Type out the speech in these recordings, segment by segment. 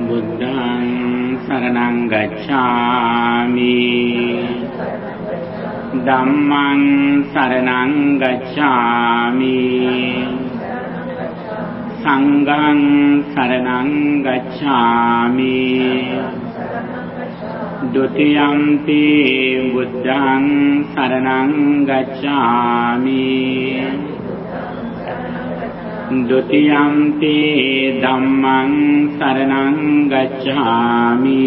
बुद्धं शरणं गच्छामि धम्मं शरणं गच्छामि संघं शरणं गच्छामि द्वितीयंपि बुद्धं शरणं गच्छामि द्वितीयंपि धम्मं शरणं गच्छामि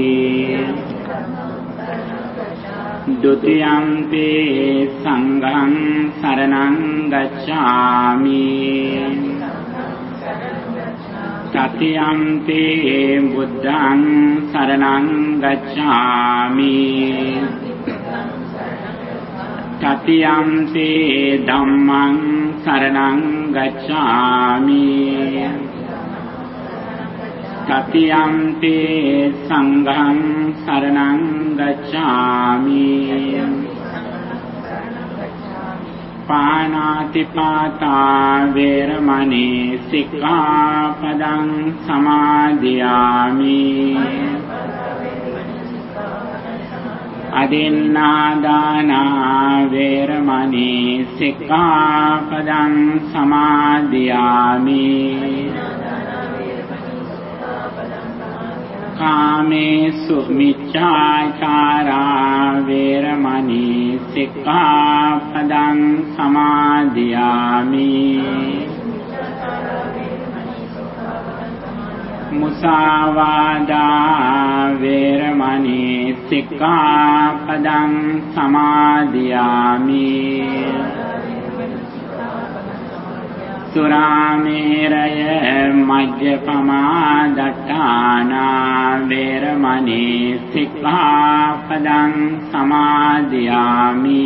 द्वितीयंपि संघं शरणं गच्छामि तृतीयंपि बुद्धं शरणं गच्छामि तृतीयंपि धम्मं शरणं गच्छामि तृतीयंपि संघं शरणं गच्छामि पाणातिपाता वेरमणि सिक्खापदं समादियामि अदिन्नादाना वेरमणि सिक्खापदं समादियामि कामेषु मिच्छाचारा वेरमणि सिक्खापदं समादियामि मुसावादा वेरमणि सिक्खापदं समादियामि सुरामेरय मज्जपमादट्टाना वेरमणि सिक्खापदं समादियामि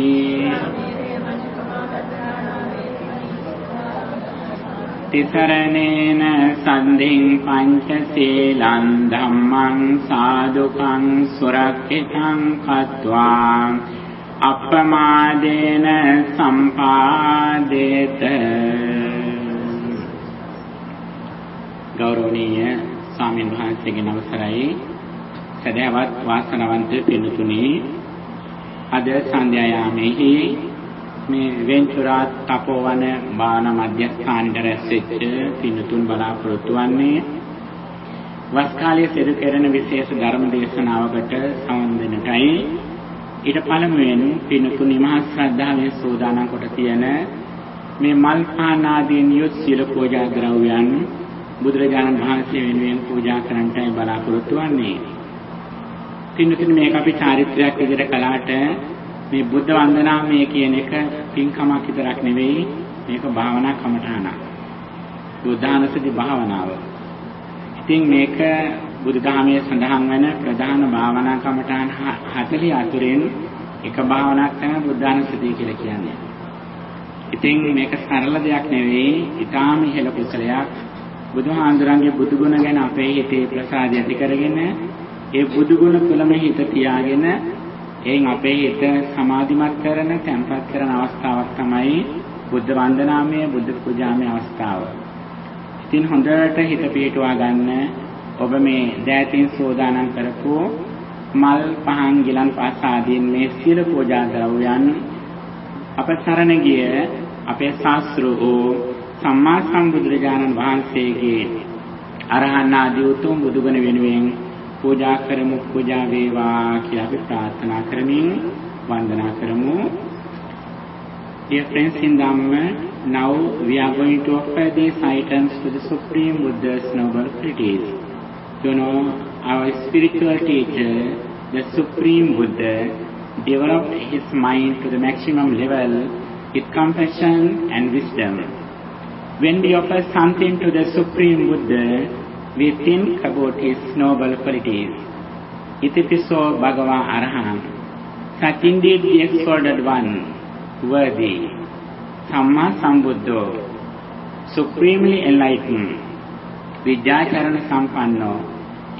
तिसरणेन सन्धिं पंचशीलं धम्मं साधुकं सुरक्षितं कृत्वा अपमादेन संपादेत। गौरवनीय स्वामीන් වහන්සේගේ අවසරයි සදහවත් වාසනාවන්ත පින්තුනි අද සන්ධ්‍යා යාමෙහි මේ වෙන්චුරා තපෝවන භාවනා මධ්‍යස්ථානයේ රැස්වෙච්ච පින්තුන් බලාපොරොත්තු වන්නේ වස් කාලයේ සිදු කෙරෙන විශේෂ ධර්ම දේශනාවකට සම්බන්ධ ඊට පළමුවෙන් පින්තුනි මහා ශ්‍රද්ධාවෙන් සෝදානම් කොට තියෙන මේ මල් පාන ආදීන් යොත් සීල පූජා ද්‍රව්‍යයන් බුදුරජාණන් වහන්සේ වෙනුවෙන් පූජා කරන්නටයි බලාපොරොත්තු වෙන්නේ. පින්තුනි මේක අපි චාරිත්‍රාක් විදිහට කළාට මේ බුද්ධ වන්දනාමය කියන එක පින්කමක් විතරක් නෙවෙයි මේක භාවනා කමඨානක්. බුද්ධානුස්සති භාවනාව. ඉතින් මේක බුදුදහමේ සඳහන් වෙන ප්‍රධාන භාවනා කමඨාන 40 අතරින් එක භාවනාවක් තමයි බුද්ධානුස්සතිය කියලා කියන්නේ. ඉතින් මේක සරල දෙයක් නෙවෙයි, ඊටාම ඉහළ කුසලයක්. බුදුහාඳුරන්ගේ බුදුගුණ ගැන අපේ හිතේ ප්‍රසාදය ඇති කරගෙන ඒ බුදුගුණ තුළම හිත තියාගෙන එයින් අපේ හිත සමාධිමත් කරන, තැන්පත් කරන අවස්ථාවක් තමයි බුද්ධ වන්දනාමය, බුද්ධ පූජාමය අවස්ථාව. ඉතින් හොඳට හිත පිටුවා ගන්න ඔබ මේ දෑතින් සෝදානම් කරපු මල් පහන් ගිලන් පාස ආදීන් මේ සීල පූජා ද්‍රව්‍යයන් අප සරණ ගිය අපේ ශාස්ත්‍රෝ සම්මා සම්බුදුරජාණන් වහන්සේගේ අරහන් ආදී උතුම් බුදුගුණ වෙනුවෙන් පූජා කරමු. පූජා වේවා කියලා අපි ප්‍රාර්ථනා කරමින් වන්දනා කරමු. Dear friends in Dhamma, now we are going to offer these items to the Supreme Buddha's noble qualities. You know, our spiritual teacher, the Supreme Buddha, developed his mind to the maximum level with compassion and wisdom. When we offer something to the Supreme Buddha, we think about his noble qualities. Itipiso Bhagava Araham. Such indeed the exalted one, worthy, Samma Sambuddho, supremely enlightened, Vidyacharana Sampanno,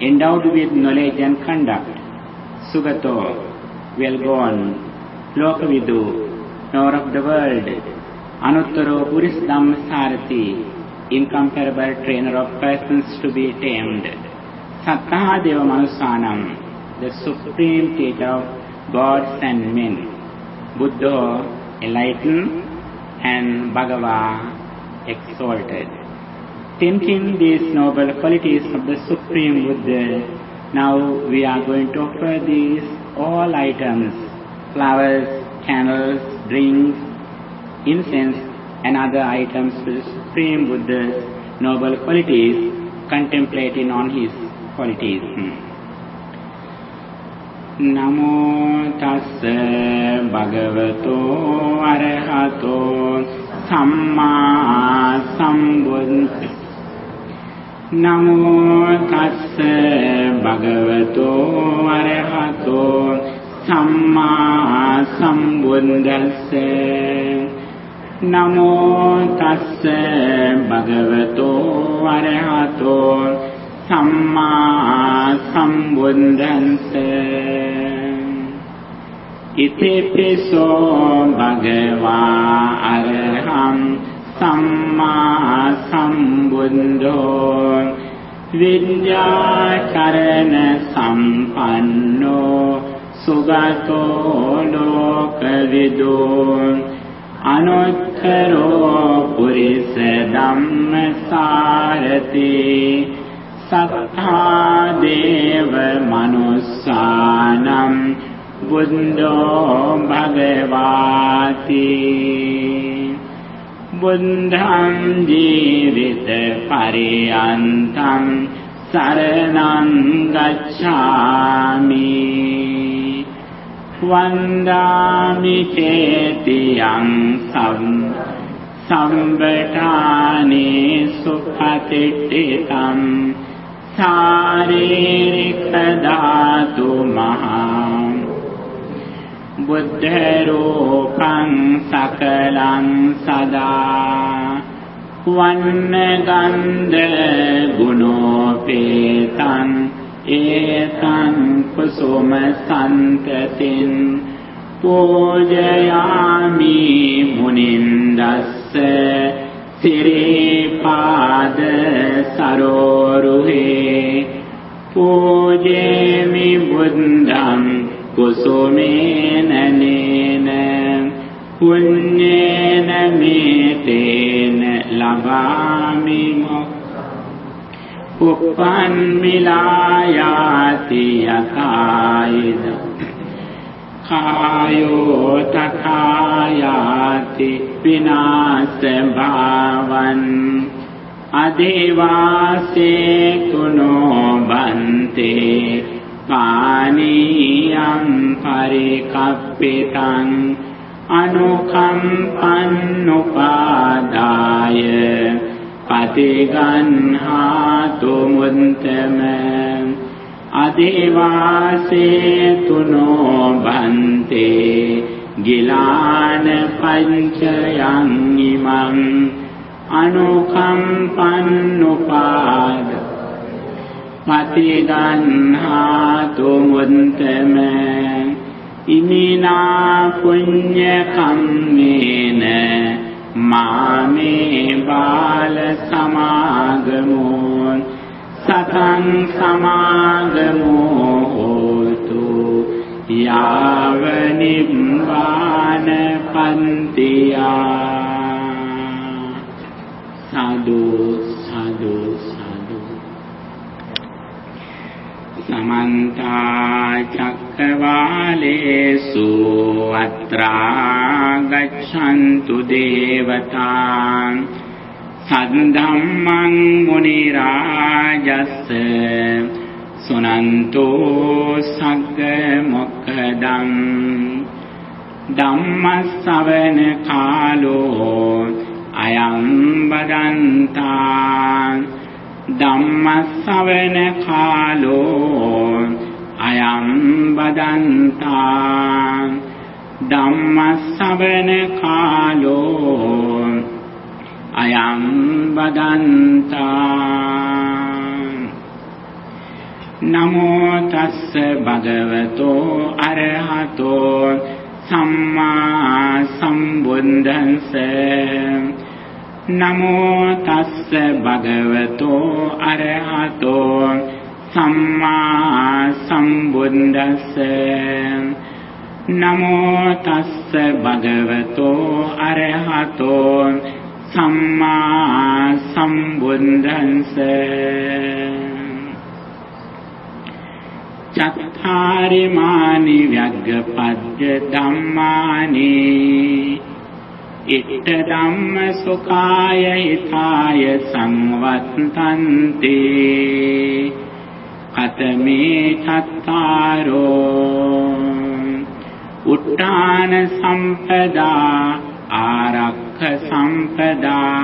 endowed with knowledge and conduct, Sugato, well gone, Lokavidu, knower of the world, Anuttaro Puris Dhamma Sarathi, incomparable trainer of persons to be tamed, Sattadeva Manusanam, the supreme teacher of gods and men, Buddha enlightened and Bhagava exalted. Thinking these noble qualities of the Supreme Buddha, now we are going to offer these all items, flowers, candles, drinks, incense and other items to the Supreme Buddha's noble qualities, contemplating on his qualities. Namo tassa bhagavato arahato samma sambuddhassa. Namo tassa bhagavato arahato samma sambuddhassa. Namo tassa bhagavato arahato samma sambuddhassa. Itipiso bhagava araham samma sambuddho vidyakarana sampanno sugato lokavido anuttaro purisa dhamma sarati sattha deva manussanam buddho bhagavati. Buddham jivita pariyantam saranam gacchami. Vandami chetiyam sambatani sukhatittitam saririka dhatu maham. Buddha rupam sakalam sada vanna gandha gunopetam etam kusuma santatin pujayami munindassa siripada saroruhe pujemi buddham kusumena nena punyena metena labami uppan milayati yakaida kayo takayati vinasambhavan adevase kuno bante paniyam parikappitam anukampannupadaya patiganhatu muntama adevase tuno bante gilana panchayam imam anukampannupadaya patiganhatu muntama imina punya kammena mame bala samagamo satang samagamo hotu yavanibbana pantiya. Sadhu, sadhu, sadhu. Samanta cakkavalesu atra gaccantu devatam saddhammam munirajassa sunanto sagga mokkadam dhammasavana kalo ayam badanta dhammasavana kalo ayam badanta dhammasavana kalo ayam badanta. Namo tassa bhagavato arahato samma sambuddhassa. Namo tassa bhagavato arahato සම්මා සම්බුද්දස්ස නමෝ තස්ස භගවතෝ අරහතෝ සම්මා සම්බුද්දස්ස චත්තාරි මානි ව්‍යග්ගපද්ද ධම්මානි ඉත්ත ධම්ම සුඛාය හිතාය සංවත්තන්ති කතමේ චත්තාරෝ උත්තාන සම්පදා ආරක්ඛ සම්පදා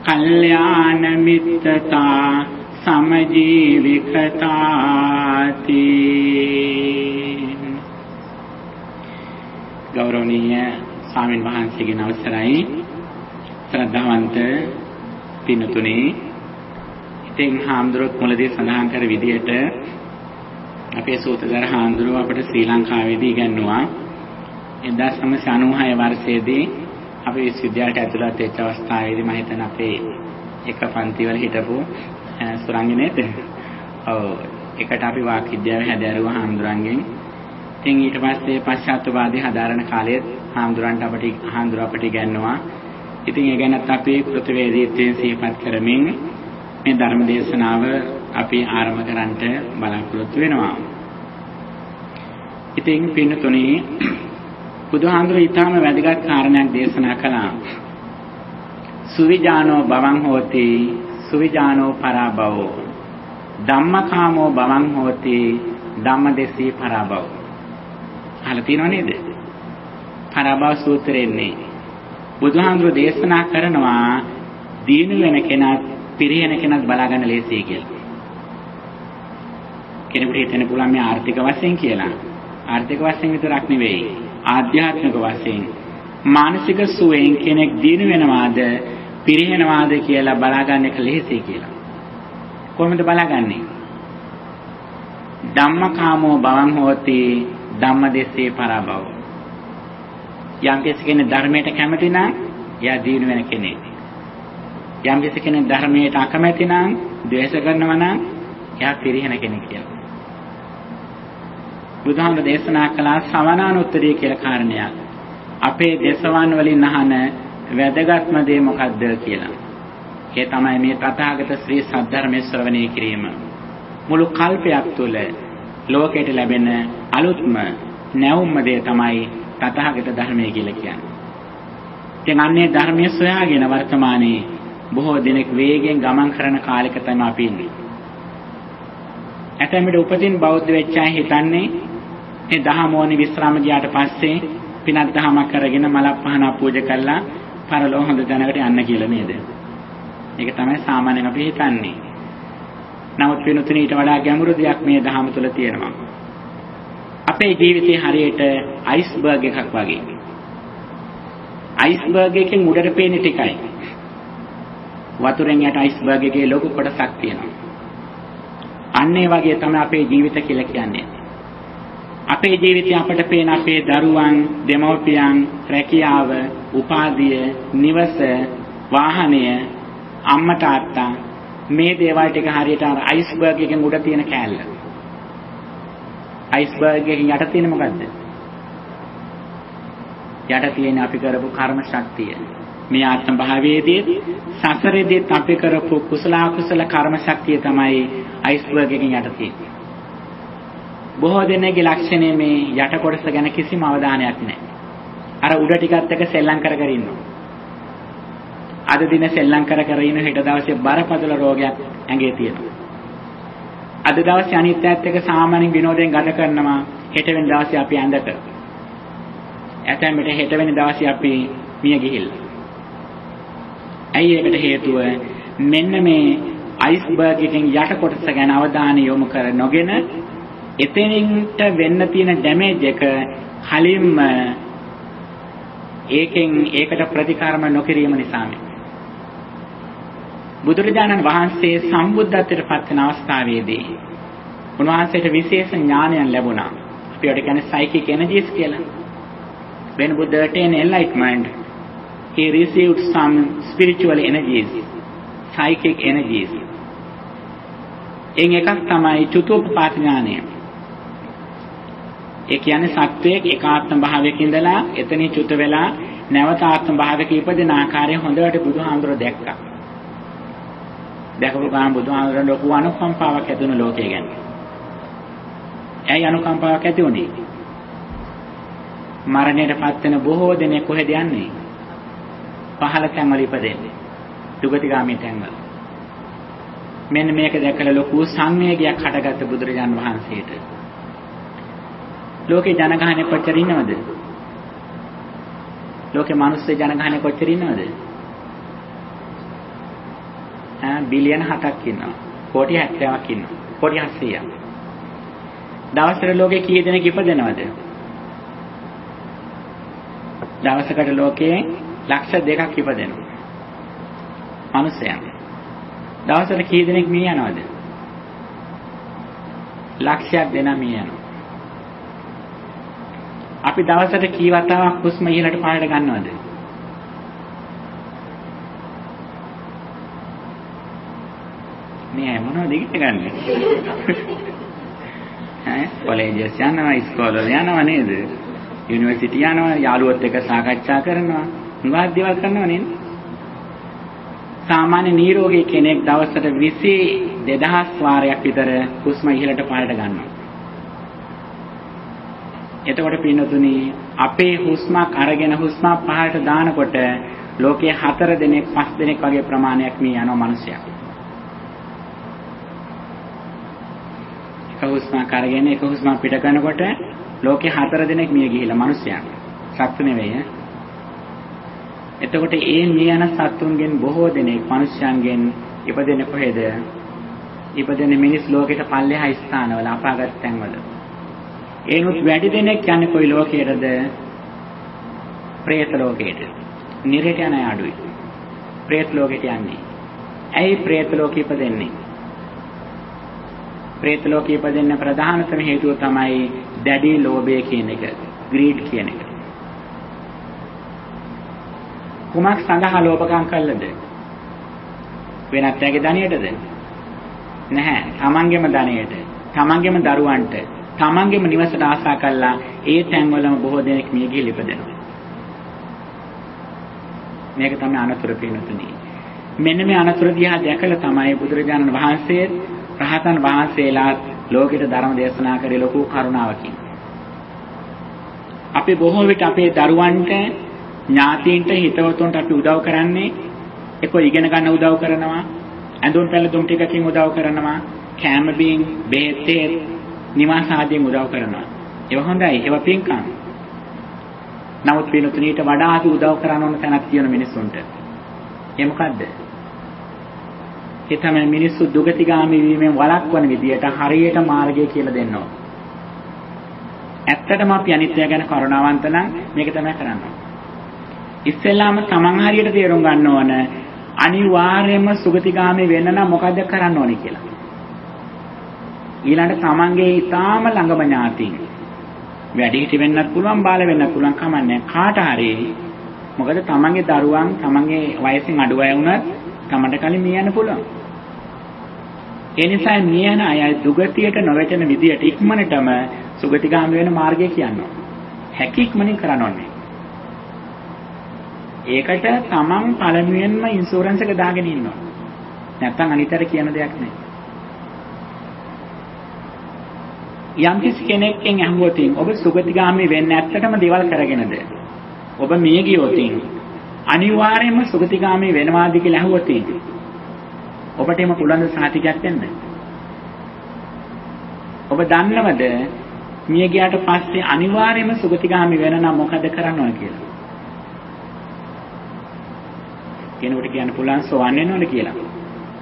කල්යාණ මිත්තතා සමජීවිකතාති. ගෞරවනීය ස්වාමීන් වහන්සේගේ අවසරයි ශ්‍රද්ධාවන්ත පින්තුනි, ඉතින් හාමුදුරුවෝ මුලදී සඳහන් කර විදිහට අපේ සූත්‍රධර හාමුදුරුවෝ අපට ශ්‍රී ලංකාවේදී ඉගන්නුවා 1996 වර්ෂයේදී අපේ විශ්වවිද්‍යාලයට ඇතුළත් වෙච්ච අවස්ථාවේදී මම හිතන අපේ එක පන්තිවල හිටපු සුරංගිනේද ඔව් එකට අපි වාක් විද්‍යාවේ හැදෑරුවා හාමුදුරන්ගෙන්. ඉතින් ඊට පස්සේ පශ්චාත්වාදී හදාරන කාලයේ හාමුදුරන්ට අපට ඉගන්නුවා. ඉතින් ඒ ගැනත් අපි කෘතවේදීත්වයෙන් සිහිපත් කරමින් මේ ධර්ම දේශනාව අපි ආරම්භ කරන්නට බලාපොරොත්තු වෙනවා. ඉතින් පින්තුනි, බුදුහාමුදුරුවෝ ඊටාම වැදගත් කාරණයක් දේශනා කළා. සුවිජානෝ භවං හෝති සුවිජානෝ පරාභවෝ ධම්මකාමෝ භවං හෝති ධම්මදෙසී පරාභවෝ. අහලා තියෙනව නේද? පරාභව සූත්‍රයේන්නේ බුදුහාමුදුරුවෝ දේශනා කරනවා දීනු වෙන කෙනත් පිරිහෙන කෙනත් බලා ගන්න ලේසියි කියලා. කෙනෙකුට හිතෙන්න පුළුවන් මේ ආර්ථික වශයෙන් කියලා. ආර්ථික වශයෙන් විතරක් නෙවෙයි, ආධ්‍යාත්මික වශයෙන් මානසික සුවයෙන් කෙනෙක් දිනු වෙනවාද පිරිහෙනවාද කියලා බලා ගන්න එක ලේසියි කියලා. කොහොමද බලාගන්නේ? ධම්මකාමෝ භවං හෝති ධම්මදෙස්සේ පරාභව. යම් කෙනෙක් ධර්මයට කැමති නම් එයා දිනු වෙන කෙනෙක්. යම් කෙනෙක් ධර්මයට අකමැති නම් ද්වේෂ කරනවා නම් එයා පිරිහෙන කෙනෙක් කියලා. බුදුහාමුදුරේ දේශනා කළා සවනානුත්තරී කියලා කාරණයක්. අපේ දේශවන් වලින් අහන වැදගත්ම දේ මොකක්ද කියලා. ඒ තමයි මේ තථාගත ශ්‍රී සද්ධර්මයේ ශ්‍රවණය කිරීම. මුළු කල්පයක් තුළ ලෝකයට ලැබෙන අලුත්ම නැවුම්ම දේ තමයි තථාගත ධර්මය කියලා කියන්නේ. ඉතින් අන්නේ ධර්මයේ සොයාගෙන වර්තමානයේ බොහෝ දිනක් වේගෙන් ගමන් කරන කාලයක තමයි අපි ඉන්නේ. ඇතැම් විට උපදින් බෞද්ධ වෙච්ච අය හිතන්නේ මේ දහම ඕනි විශ්‍රාම ගියාට පස්සේ පිනක් දහමක් කරගෙන මලක් පහනක් පූජා කරලා පරලෝ හොඳ තැනකට යන්න කියලා නේද? ඒක තමයි සාමාන්‍යයෙන් අපි හිතන්නේ. නමුත් වෙනුතුනි ඊට වඩා ගැඹුරු දෙයක් මේ දහම තුළ තියෙනවා. අපේ ජීවිතේ හරියට අයිස්බර්ග් එකක් වගේ. අයිස්බර්ග් එකෙන් උඩට පේන ටිකයි. වතුරෙන් යට අයිස්බර්ග් එකේ ලොකු කොටසක් තියෙනවා. අන්න ඒ වගේ තමයි අපේ ජීවිත කියලා කියන්නේ. අපේ ජීවිතය අපට පේන අපේ දරුවන්, දෙමව්පියන්, රැකියාව, උපාධිය, නිවස, වාහනය, අම්මා තාත්තා මේ දේවල් ටික හරියට අර අයිස්බර්ග් එකෙන් උඩ තියෙන කෑල්ල. අයිස්බර්ග් එකෙන් යට තියෙන මොකද්ද? යට තියෙන අපි කරපු කර්ම ශක්තිය. මේ ආත්ම භාවයේදී සසරේදී අපි කරපු කුසල අකුසල කර්ම ශක්තිය තමයි අයිස්බර්ග් එකෙන් යට තියෙන්නේ. බොහෝ දෙනෙක්ගේ ලක්ෂණය මේ යට කොටස ගැන කිසිම අවධානයක් නැහැ. අර උඩ ටිකත් එක සෙල්ලම් කර කර ඉන්නවා. අද දින සෙල්ලම් කර කර ඉන්න හෙට දවසේ බරපතල රෝගයක් ඇඟේ තියෙනවා. අද දවසේ අනිත් ඈත් එක සාමාන්‍යයෙන් විනෝදයෙන් ගත කරනවා. හෙට වෙන දවසේ අපි ඇඳට. ඇතැම් විට හෙට වෙන දවසේ අපි මිය ගිහිල්ලා. ඇයි ඒකට හේතුව? මෙන්න මේ අයිස්බර්ග් එකෙන් යට කොටස ගැන අවධානය යොමු කර නොගෙන එතනින්ට වෙන්න තියෙන ඩැමේජ් එක කලින්ම ඒකට ප්‍රතිකාරම නොකිරීම නිසා බුදුරජාණන් වහන්සේ සම්බුද්ධත්වයට පත් වෙන අවස්ථාවේදී උන්වහන්සේට විශේෂ ඥානයක් ලැබුණා. අපි ඒකට කියන්නේ psychic energies කියලා. When Buddha attained enlightenment, he received some spiritual energies, psychic energies. එයින් එකක් තමයි චතුප්පාත ඥානය. ඒ කියන්නේ සත්වයේ ඒකාත්ම භාවයක ඉඳලා එතනින් චුත වෙලා නැවත ආත්ම භාවයක ඉපදෙන ආකාරය හොඳට බුදුහාමුදුරුවෝ දැක්කා. දැකපු ගමන් බුදුහාමුදුරුවෝ ලොකු අනුකම්පාවක් ඇති වුණ ලෝකය ගැන. ඇයි අනුකම්පාවක් ඇති වුනේ? මරණයටපත් වෙන බොහෝ දෙනෙක් කොහෙද යන්නේ? පහළ තැන්වල ඉපදෙන්නේ. දුගතිගාමී තැන්වල. මෙන්න මේක දැකලා ලොකු සංවේගයක් හටගත්ත බුදුරජාන් වහන්සේට. ලෝකේ ජනගහනය කොච්චර ඉන්නවද? ලෝකේ මිනිස්සු ජනගහනය කොච්චර ඉන්නවද? බිලියන 7ක් ඉන්නවා. කෝටි 70ක් ඉන්නවා. කෝටි 800ක්. දවසට ලෝකේ කී දෙනෙක් ඉපදෙනවද? දවසකට ලෝකේ ලක්ෂ 2ක් ඉපදෙනවා. මිනිසයන්. දවසට කී දෙනෙක් මිය යනවද? ලක්ෂයක් දෙනා මිය යනවා. අපි දවසට කී වතාවක් හුස්ම ඉහළට පහළට ගන්නවද? මේ මොනවද ඉගෙන ගන්න? කොලෙජස් යනවා, ඉස්කෝලේ යනවා නේද? යුනිවර්සිටි යනවා, යාළුවොත් එක්ක සාකච්ඡා කරනවා, මොනවද දේවල් කරනව නේද? සාමාන්‍ය නිරෝගී කෙනෙක් දවසට 22000 වාරයක් විතර හුස්ම ඉහළට පහළට ගන්නවා. එතකොට පින්නතුනි අපේ හුස්මක් අරගෙන හුස්ම පහළට දානකොට ලෝකයේ 4 දෙනෙක් 5 දෙනෙක් වගේ ප්‍රමාණයක් මේ යනවා මිනිසයා. එක හුස්මක් අරගෙන එක හුස්මක් පිට කරනකොට ලෝකේ 4 දෙනෙක් මිය ගිහිලා මිනිසයන්. සත්තු නෙවෙයි. එතකොට ඒ මිය යන සත්තුන්ගෙන් බොහෝ දෙනෙක් මිනිසයන්ගෙන් ඉපදෙන්නේ කොහෙද? ඉපදෙන්නේ මිනිස් ලෝකෙට පල්ලෙහා ස්ථානවල අපාගත තැන්වල. ඒනුත් වැඩි දෙනෙක් යන්නේ කොයි ලෝකයටද? പ്രേත ලෝකයට. නිරේට යන අය අඩුයි. പ്രേත ලෝකයට යන්නේ. ඇයි പ്രേත ලෝකෙ ඉපදෙන්නේ? പ്രേත ලෝකෙ ඉපදෙන්න ප්‍රධානතම හේතුව තමයි දැඩි ලෝභය කියන එක. greed කියන එක. කුමක් සඳහා ලෝභකම් කළද? වෙනත් අයගේ ධනියටද? නැහැ. තමන්ගේම ධනියට, තමන්ගේම දරුවන්ට, තමන්ගේම නිවසට ආසා කළා. ඒ තැන්වලම බොහෝ දෙනෙක් මිය ගිහින් ඉපදෙනවා. මේක තමයි අනතුරු පින්නතුනි. මෙන්න මේ අනතුරු දිහා දැකලා තමයි බුදුරජාණන් වහන්සේ රහතන් වහන්සේලා ලෝකෙට ධර්ම දේශනා කරේ ලොකු කරුණාවකින්. අපි බොහෝ විට අපේ දරුවන්ට, ඥාතීන්ට, හිතවතුන්ට අපි උදව් කරන්නේ එක්ක ඉගෙන ගන්න උදව් කරනවා, ඇඳුම් පැළඳුම් ටිකකින් උදව් කරනවා, කැම බීම්, බෙහෙත්, නිවාස ආදියෙන් උදව් කරනවා. ඒක හොඳයි, ඒක පින්කම්. නමුත් පින්තුණීට වඩා අපි උදව් කරන්න ඕන තැනක් තියෙන මිනිස්සුන්ට. ඒ මොකද්ද? ඒ තමයි මිනිස්සු දුගතිගාමී වීමෙන් වළක්වන විදියට හරියට මාර්ගය කියලා දෙන්න ඕන. ඇත්තටම අපි අනිත්‍ය ගැන කරුණාවන්ත නම් මේක තමයි කරන්නේ. ඉස්සෙල්ලාම තමන් හරියට තේරුම් ගන්න ඕන අනිවාර්යයෙන්ම සුගතිගාමී වෙන්න නම් මොකද්ද කරන්න ඕනේ කියලා. ඊළඟට තමන්ගේ ඊටාම ළඟම ඥාතීන් වැඩිහිටි වෙන්නත් පුළුවන්, බාල වෙන්නත් පුළුවන්, කමන්නේ කාට හරි. මොකද තමන්ගේ දරුවන් තමන්ගේ වයසින් අඩු අය වුණත් තමන්ට කලින් මිය යන්න පුළුවන්. ඒ නිසා මිය යන අය දුගතියට නොවැටෙන විදියට ඉක්මනටම සුගතිගාමී වෙන මාර්ගය කියනවා. හැකි ඉක්මනින් කරන්න ඕනේ. ඒකට තමන් පළමුවෙන්ම ඉන්ෂුරන්ස් එක දාගෙන ඉන්නවා. නැත්තම් අනිතර කියන දෙයක් නැහැ. යම්කිසි කෙනෙක්ගෙන් අහුවොත් ඔබ සුගතිගාමී වෙන්න ඇත්තටම දේවල් කරගෙනද? ඔබ මිය ගියොත් අනිවාර්යයෙන්ම සුගතිගාමී වෙනවාද කියලා අහුවොත් ඔබට එම පුළුවන් සාතිකයක් දෙන්න. ඔබ දන්නවද මිය ගියාට පස්සේ අනිවාර්යයෙන්ම සුගතිගාමී වෙන නම් මොකද කරන්න ඕන කියලා? කෙනෙකුට කියන්න පුළුවන් සෝවන් වෙන්න ඕන කියලා.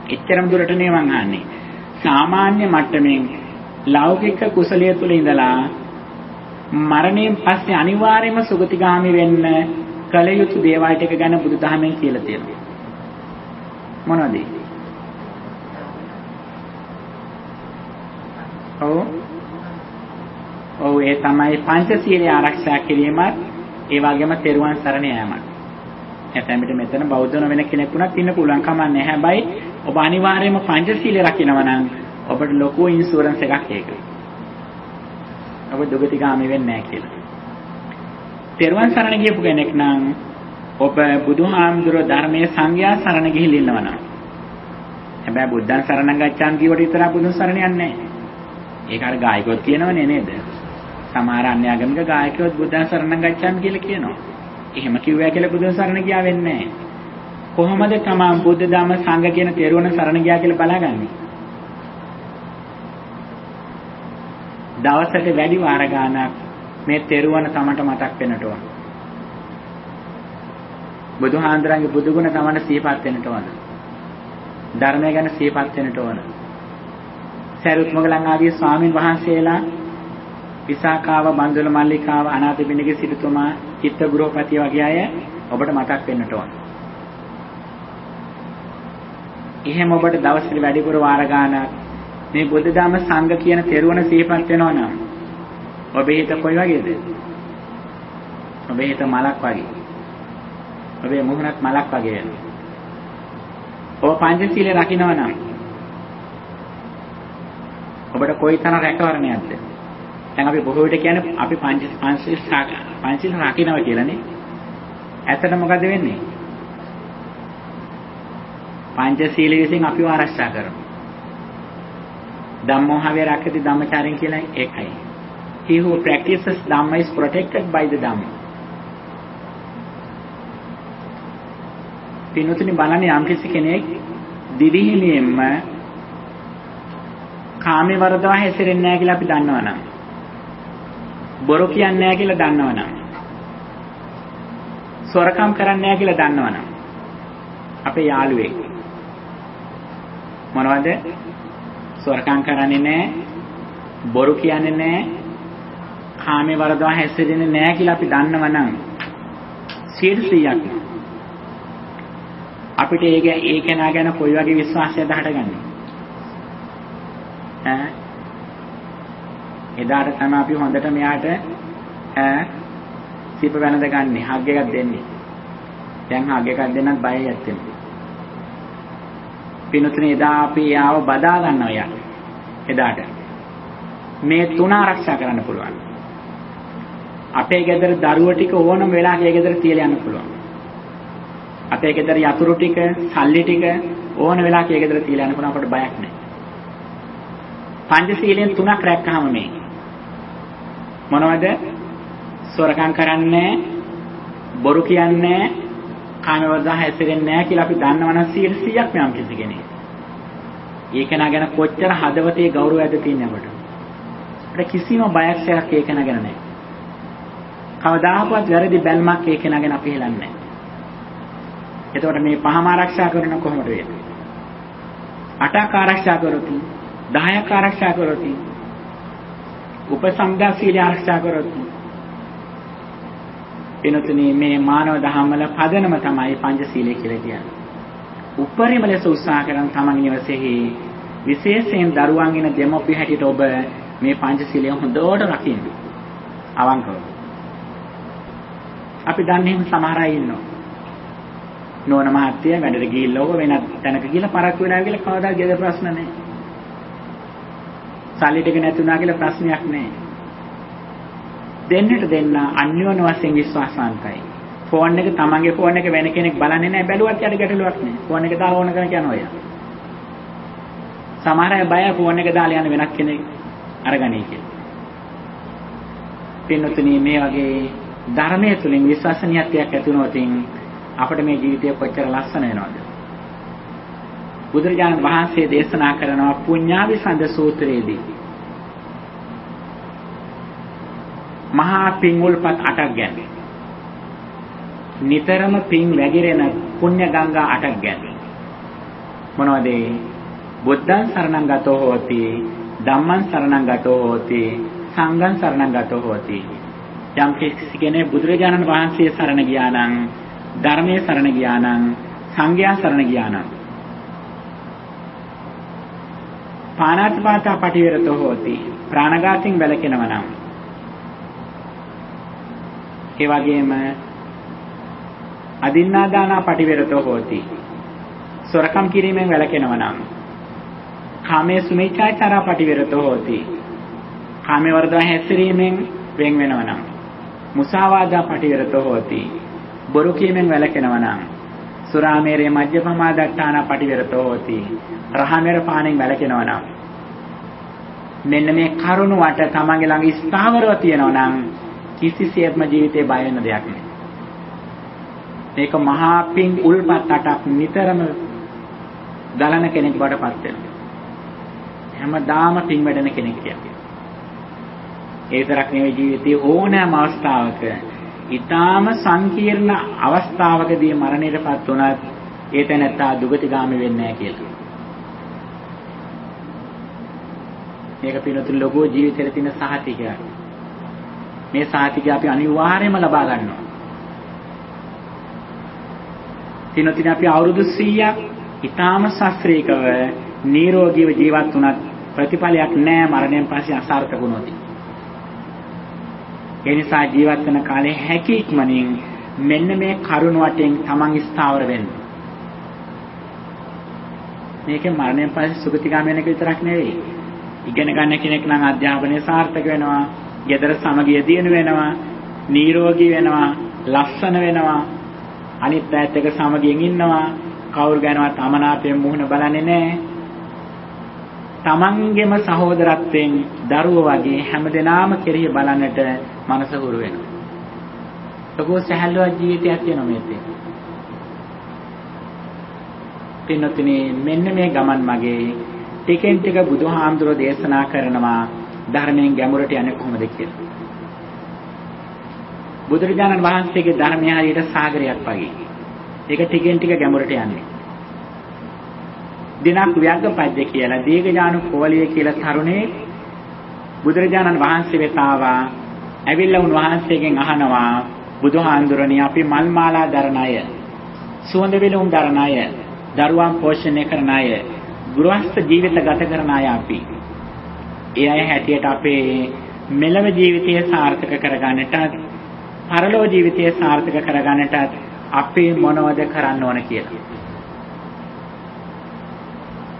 එච්චරම දුරට නේ මං අහන්නේ. සාමාන්‍ය මට්ටමින් ලෞකික කුසලයේ තුල ඉඳලා මරණයෙන් පස්සේ අනිවාර්යයෙන්ම සුගතිගාමී වෙන්න කල යුතු දේවල් ටික ගැන බුදුදහමෙන් කියලා තියෙනවා. මොනවද? ඔව් ඒ තමයි පංචශීලය ආරක්ෂා කිරීමත් ඒ වගේම තෙරුවන් සරණ යාමත්. ඇතැම් විට මෙතන බෞද්ධ වෙන කෙනෙක් වුණත් ඉන්න පුළුවන් කමක් නැහැ. හැබැයි ඔබ අනිවාර්යයෙන්ම පංචශීලය රකින්නවා නම් ඔබට ලොකු ඉන්ෂුරන්ස් එකක් ඒක. ඔබ දුගතිගාමී වෙන්නේ නැහැ කියලා. තෙරුවන් සරණ ගියපු කෙනෙක් නම් ඔබ බුදුහාමුදුරුවෝ ධර්මයේ සංඝයා සරණ ගිහිල්ලා ඉන්නවා නම්. හැබැයි බුද්ධං සරණං ගච්ඡාමි කියවට විතර බුදුන් සරණ යන්නේ නැහැ. ඒක අර ගායකයෝත් කියනවනේ නේද? සමහර අන්‍යාගමික ගායකයෝත් බුද්ධං සරණං ගච්ඡාමි කියලා කියනවා. එහෙම කිව්වා කියලා බුදුන් සරණ ගියා වෙන්නේ නැහැ. කොහොමද තමන් බුද්ධ ධම්ම සංඝ කියන තෙරුවන් සරණ ගියා කියලා බලාගන්නේ? දවසට වැඩි වාර ගානක් මේ තෙරුවන් තමන්ට මතක් වෙන්නට ඕන. බුදුහාඳුරන්ගේ බුදුගුණ තමන්ට සිහිපත් වෙන්නට ඕන. ධර්මය ගැන සිහිපත් වෙන්නට ඕන. සරියුත් මොගලන් ආදී ස්වාමින් වහන්සේලා විසාකාව, බන්දුල මල්ලිකාව, අනාථපිණ්ඩික සිටුතුමා, චිත්ත ගෘහපති වගේ අය ඔබට මතක් වෙන්නට ඕන. එහෙම ඔබට දවසට වැඩිපුර වාර ගානක් මේ බුද්ධ ධම්ම සංඝ කියන තෙරුවන් සිහිපත් වෙනවා නම් ඔබේ හිත කොයි වගේද? ඔබේ හිත මලක් වගේ. ඔබේ මුහුණත් මලක් වගේ වෙනවා. ඔබ පංචශීලයේ රකින්නවා නම් ඔබට කොයිතරම් රැකවරණයක්ද? දැන් අපි බොහෝ විට කියන්නේ අපි පංචශීල රකින්නවා කියලානේ. ඇත්තට මොකද වෙන්නේ? පංචශීලයේ විසින් අපිව ආරක්ෂා කරනවා. ධම්මෝහවේ රක්කති ධම්මචාරයෙන් කියලා ඒකයි. He who practices Dhamma is protected by the Dhamma. පින්වතුනි බලන්නේ යම් කෙනෙක් දිවිහිමියෙන්ම කාමේ වර්ධව හැසිරෙන්නේ නැහැ කියලා අපි දන්නවනම්, බොරු කියන්නේ නැහැ කියලා දන්නවනම්, සොරකම් කරන්නේ නැහැ කියලා දන්නවනම්, අපේ යාළුවෙක් මොනවද? සොරකම් කරන්නේ නැහැ, බොරු කියන්නේ නැහැ, කාමේ වර්ධව හැසිරෙන්නේ නැහැ කියලා අපි දන්නවනම් 100%ක් අපිට ඒ කෙනා ගැන කොයි වගේ විශ්වාසයක්ද හටගන්නේ? එදාට තමයි අපි හොඳට මෙයාට සිප වෙනද ගන්නෙ, හග් එකක් දෙන්නේ. දැන් හග් එකක් දෙන්නත් බයයි ඇත්තෙම. පිනුතුනේ එදා අපි ආව බදා ගන්නවා යා. එදාට මේ තුන ආරක්ෂා කරන්න පුළුවන්. අපේ ගෙදර දරුවෝ ටික ඕනම වෙලාවක ඒ ගෙදර තියලා යන්න පුළුවන්. අපේ ගෙදර යතුරු ටික, සල්ලි ටික ඕන වෙලාවක ඒ ගෙදර තියලා යන්න පුළුවන්. අපට බයක් නැහැ. පංචශීලයෙන් තුනක් රැක්කහම මේ මොනවද? සොරකම් කරන්නේ, බොරු කියන්නේ, කාමවර්ධව හැසිරෙන්නේ නැහැ කියලා අපි දන්නවනම් 100%ක් මෙම් කිසි කෙනෙක්. ඒක නා ගැන කොච්චර හදවතේ ගෞරවයක්ද තියෙන්නේ අපට. අපිට කිසිම බයක් සැකයක් ඒක නා ගැන නැහැ. කවදාහක්වත් වැරදි බැල්මක් ඒක නා ගැන අපි හෙලන්නේ නැහැ. එතකොට මේ පහම ආරක්ෂා කරන කොහොමද වෙන්නේ? 8ක් ආරක්ෂා කරොත්, 10ක් ආරක්ෂා කරොත්, උපසම්පදා සීලය ආරක්ෂා කරොත්, එනතුනේ මේ මානව දහම්වල පදනම තමයි පංචශීලය කියලා කියන්නේ. උපරිම ලෙස උත්සාහ කරන තමන්ගේ නිවසේහි විශේෂයෙන් දරුවන්ගෙන දෙමොපිය හැටියට ඔබ මේ පංචශීලය හොඳට රකින්න. අවංකව. අපි දන්නේ සමහර අය ඉන්නවා. නෝන මහත්තයා වැඩට ගිහිල්ලා ඔබ වෙනත් තැනක ගිහිල්ලා පරක්කු වෙනවා කියලා කවදා ගෙදර ප්‍රශ්න නැහැ. සල්ලි ටික නැතුණා කියලා ප්‍රශ්නයක් නැහැ. දෙන්නට දෙන්න අන්‍යෝන්‍ය වශයෙන් විශ්වාසාන්තයි. ෆෝන් එක තමන්ගේ ෆෝන් එක වෙන කෙනෙක් බලන්නේ නැහැ, බැලුවත් යට ගැටලුවක් නැහැ. ෆෝන් එක දාලා ඕන කරන යනවා යා. සමහර අය බය ෆෝන් එක දාලා යන වෙනත් කෙනෙක් අරගනී කියලා. පින්නතුනි මේ වගේ ධර්මයේ තුලින් විශ්වාසනීයත්වයක් ඇති වුණොත් අපිට මේ ජීවිතය කොච්චර ලස්සන වෙනවද? බුදුරජාණන් වහන්සේ දේශනා කරනවා පුඤ්ඤාවිසන්ද සූත්‍රයේදී මහා පින් උල්පත් 8ක් ගැන. නිතරම පින් වැగిරෙන පුණ්‍ය ගංගා 8ක් ගැන. මොනවද? බුද්ධං සරණං ගතෝ හෝති, ධම්මං සරණං ගතෝ හෝති, සංඝං සරණං ගතෝ හෝති. යම් කෙනෙක් බුදුරජාණන් වහන්සේ සරණ ගියා නම්, ධර්මයේ සරණ ගියා නම්, සංඝයා සරණ ගියා නම්, පාණාතිපාතා පටිවිරතෝ හෝති, ප්‍රාණඝාතයෙන් වැළකෙනවා නම්, ඒ වගේම අදින්නාදානා පටිවිරතෝ හෝති, සොරකම් කිරීමෙන් වැළකෙනවා නම්, කාමේසු මිච්ඡාචාරා පටිවිරතෝ හෝති. කාමේ වර්ධව හැසිරීමෙන් වෙන් වෙනවා නම්. මුසාවාදා පටිවිරතෝ හෝති. බොරු කීමෙන් වැළකෙනවා නම්. සුරාමේරේ මජ්ජපමා දට්ඨාන පටිවිරතෝ හෝති. රහමෙර පානෙන් වැළකෙනවා නම්. මෙන්න මේ කරුණ වට තමන්ගේ ළඟ ස්ථාවරව තියෙනවා නම් කිසිසේත්ම ජීවිතේ බය වෙන දෙයක් නෑ. මේක මහා පිං උල්පත් අටක් නිතරම ගලන කෙනෙක් බවටපත් වෙනවා. හැමදාම පිං වැඩෙන කෙනෙක් කියන්නේ. ඒ තරක් නෙවෙයි ජීවිතයේ ඕනෑම අවස්ථාවක ඊටාම සංකීර්ණ අවස්ථාවකදී මරණයටපත් වුණත් ඒ තැනත්තා දුගතිගාමී වෙන්නේ නැහැ කියලා. මේක පිනතුන් ලෝකෝ ජීවිතයේ තියෙන සහතිකයක්. මේ සහතිකය අපි අනිවාර්යයෙන්ම ලබා ගන්නවා. පිනතුන් අපි අවුරුදු 100ක් ඊටාම ශාස්ත්‍රීයව නිරෝගීව ජීවත් වුණත් ප්‍රතිඵලයක් නැහැ මරණයෙන් පස්සේ අසාර්ථක වුණොත්. ඒ නිසා ජීවත් වෙන කාලේ හැකි ඉක්මනින් මෙන්න මේ කරුණ වටෙන් තමන් ස්ථාවර වෙන්න. මේකේ මරණයෙන් පස්සේ සුගතිගාමී වෙන එක විතරක් නෙවෙයි. ඉගෙන ගන්න කෙනෙක් නම් අධ්‍යාපනය සාර්ථක වෙනවා, ගෙදර සමගිය දියුණු වෙනවා, නිරෝගී වෙනවා, ලස්සන වෙනවා, අනිත් පැත්ත එක සමගියෙන් ඉන්නවා, කවුරු ගැනවත් අමනාපයෙන් මුහුණ බලන්නේ නැහැ. තමන්ගේම සහෝදරත්වයෙන් දරුවෝ වගේ හැමදෙනාම කෙරෙහි බලන්නට මනස හුරු වෙනවා. ඒකෝ සහැල්ලුවක් ජීවිතයක් වෙනවා මේකේ. පින්නතුනේ මෙන්න මේ ගමන් මගේ ටිකෙන් ටික බුදුහාමුදුරෝ දේශනා කරනවා ධර්මයෙන් ගැඹුරට යන්නේ කොහොමද කියලා. බුදුරජාණන් වහන්සේගේ ධර්මය හරියට සාගරයක් වගේ. ඒක ටිකෙන් ටික ගැඹුරට යන්නේ. දිනක් ව්‍යග්ගපද්‍ය කියලා දීඝජානු කෝලිය කියලා තරුණේ බුදුරජාණන් වහන්සේ වෙත ආවා. ඇවිල්ලා උන්වහන්සේගෙන් අහනවා බුදුහාඳුරණිය අපි මල් මාලා දරන අය, සුවඳ විලවුන් දරන අය, දරුවන් පෝෂණය කරන අය, ගෘහස්ත ජීවිත ගත කරන අය අපි. ඒ අය හැටියට අපේ මෙලව ජීවිතය සාර්ථක කරගන්නට, පරලෝක ජීවිතය සාර්ථක කරගන්නට අපි මොනවද කරන්න ඕන කියලා.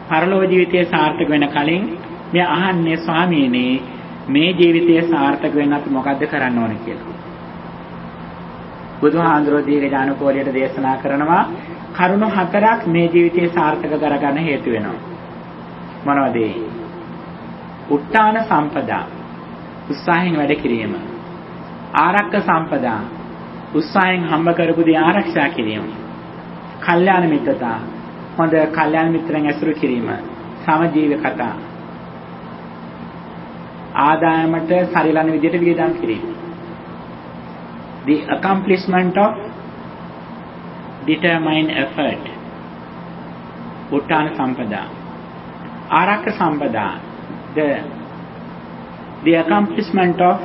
පරලෝක ජීවිතය සාර්ථක වෙන කලින් මේ අහන්නේ ස්වාමීනි මේ ජීවිතය සාර්ථක වෙන්න අපි මොකද්ද කරන්න ඕන කියලා. බුදුහාඳුරෝ දීඝජානු කෝලියට දේශනා කරනවා කරුණු 4ක් මේ ජීවිතය සාර්ථක කරගන්න හේතු වෙනවා. මොනවද ඒ? උත්තාන සම්පදා උත්සාහයෙන් වැඩ කිරීම. ආරක්ක සම්පදා උත්සාහයෙන් හම්බ කරපු දේ ආරක්ෂා කිරීම. කල්යාණ මිත්‍රතා හොඳ කල්යාණ මිත්‍රයන් ඇසුරු කිරීම. සමජීවකතා ආදායමට සරිලන විදිහට වියදම් කිරීම. The accomplishment of determined effort. උත්තාන සම්පදා. ආරක්ක සම්පදා the accomplishment of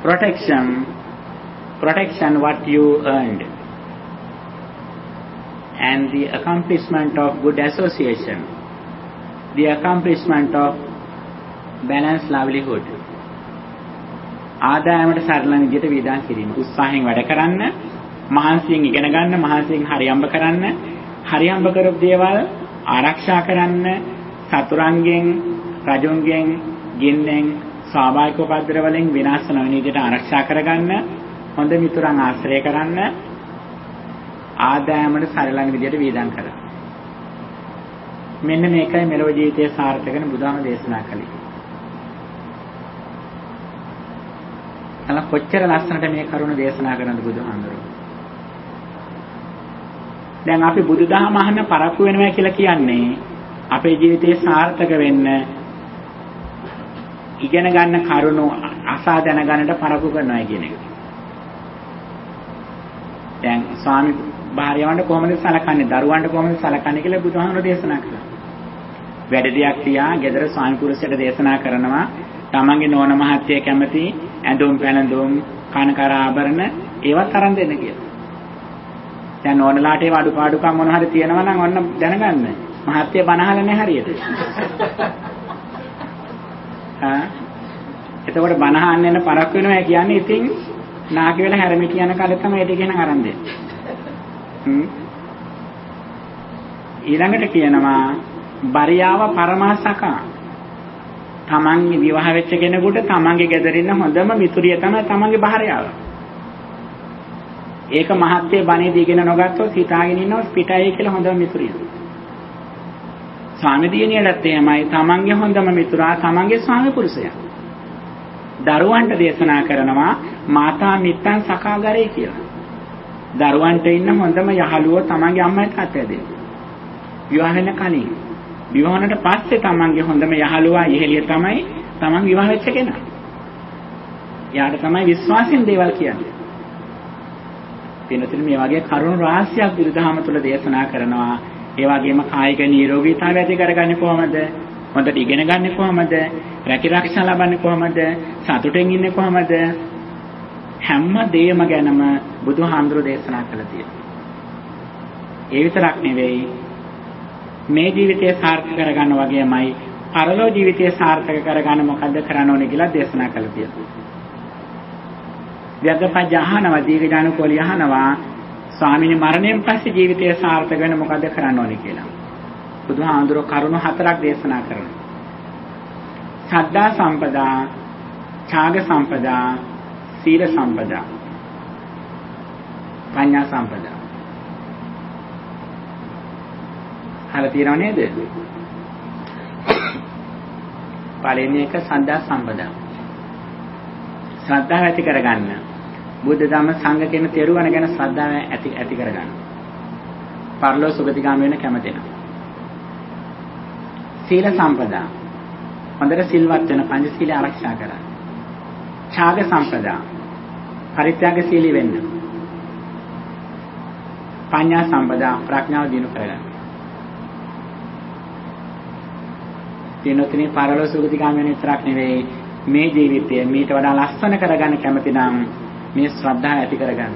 protection what you earned, and the accomplishment of good association, the accomplishment of balanced livelihood. ආදායමට සරලන විදිහට වියදම් කිරීම. උත්සාහයෙන් වැඩ කරන්න, මහන්සියෙන් ඉගෙන ගන්න, මහන්සියෙන් හරියම්බ කරන්න, හරියම්බ කරපු දේවල් ආරක්ෂා කරන්න, සතුරන්ගෙන්, රජුන්ගෙන්, ගින්නෙන්, ස්වාභාවික උපද්‍රව වලින් විනාශ නොවන විදිහට ආරක්ෂා කරගන්න, හොඳ මිතුරන් ආශ්‍රය කරන්න, ආදායමට සරලන විදිහට වියදම් කරන්න. මෙන්න මේකයි මෙලොව ජීවිතයේ සාර්ථක වෙන බුදුහාම දේශනා කළේ. අන්න කොච්චර ලස්සනට මේ කරුණ දේශනා කරනද බුදුහාමුදුරුවෝ. දැන් අපි බුදුදහම අහන්න පරක්කු වෙනවා කියලා කියන්නේ අපේ ජීවිතේ සාර්ථක වෙන්න ඉගෙන ගන්න කරුණු අසා දැනගන්නට පරක්කු කරනවා කියන එක. දැන් ස්වාමි භාර්යාවන්ට කොහොමද සලකන්නේ, දරුවන්ට කොහොමද සලකන්නේ කියලා බුදුහාමුදුරුවෝ දේශනා කළා. වැඩ දියක් තියා ගෙදර ස්වාමි පුරුෂයට දේශනා කරනවා තමන්ගේ නෝන මහත්තය කැමති ඇඳුම් පැළඳුම් කනකර ආභරණ ඒවත් අරන් දෙන්න කියලා. දැන් නෝනලාට ඒ අඩුපාඩුකම් මොන හරි තියෙනවා නම් ඔන්න දැනගන්න. මහත්තය බනහල නැහැ හරියට. එතකොට බනහන්න යන පරක් වෙනවා කියන්නේ ඉතින් නාකි වෙලා හැරමිටි යන කාලේ තමයි ඒක කියන අරන් දෙන්නේ. ඊළඟට කියනවා බරියාව පරමාසක. තමන්ගේ විවාහ වෙච්ච කෙනෙකුට තමන්ගේ ගෙදර ඉන්න හොඳම මිතුරිය තමයි තමන්ගේ භාර්යාව. ඒක මහත්යේ බණේදී ඉගෙන නොගත්තොත් හිතාගෙන ඉන්නවා පිටයි කියලා හොඳම මිතුරිය. ස්වාමි දියණියටත් එහෙමයි තමන්ගේ හොඳම මිතුරා තමන්ගේ ස්වාමි පුරුෂයා. දරුවන්ට දේශනා කරනවා මාතා මිත්තන් සකාගරේ කියලා. දරුවන්ට ඉන්න හොඳම යහළුවෝ තමන්ගේ අම්මයි තාත්තයි. විවාහ වෙන කලින් විවාහ වුණාට පස්සේ තමන්ගේ හොඳම යහළුවා ඉහෙලිය තමයි තමන් විවාහ වෙච්ච කෙනා. යාට තමයි විශ්වාසයෙන් දේවල් කියන්නේ. වෙනතුනේ මේ වගේ කරුණු රාශියක් බුදුදහම තුළ දේශනා කරනවා. ඒ වගේම කායික නිරෝගීතාවය ඇති කරගන්නේ කොහොමද? හොඳට ඉගෙන ගන්න කොහොමද? රැකිරක්ෂා ලබන්නේ කොහොමද? සතුටෙන් ඉන්නේ කොහොමද? හැම දෙයක්ම ගැනම බුදුහාමුදුරෝ දේශනා කළා තියෙනවා. ඒ විතරක් නෙවෙයි මේ ජීවිතය සාර්ථක කරගන්න වගේමයි පරලෝ ජීවිතය සාර්ථක කරගන්න මොකද්ද කරන්න ඕනේ කියලා දේශනා කළා තියෙනවා. ව්‍යග්ගපජ්ජ අහනවා දීර්ඝඥානකෝලි අහනවා ස්වාමීනි මරණයෙන් පස්සේ ජීවිතය සාර්ථක වෙන්න මොකද්ද කරන්න ඕනේ කියලා. බුදුහාමුදුරෝ කරුණු 4ක් දේශනා කරනවා. සද්ධා සම්පදා, ඡාග සම්පදා, සීල සම්පදා, පඤ්ඤා සම්පදා. අහලා තියෙනව නේද? පළවෙනි එක සද්ධා සම්පදා. ශ්‍රද්ධාව ඇති කරගන්න. බුද්ධ ධම්ම සංඝ කියන තෙරුවන් ගැන ශ්‍රද්ධාව ඇති කරගන්න. පරලෝ සුගතිගාමී වෙන කැමති නැහැ. සීල සම්පදා. හොඳට සිල්වත් වෙන පංචශීලය ආරක්ෂා කරගන්න. ඡාග සම්පදා. පරිත්‍යාගශීලී වෙන්න. පඤ්ඤා සම්පදා. ප්‍රඥාව දිනු කරගන්න. දිනොතිනේ පරලෝ සුගතිගාමී වෙන විතරක් නෙවෙයි මේ ජීවිතය මීට වඩා ලස්සන කරගන්න කැමති නම් මේ ශ්‍රද්ධාව ඇති කරගන්න.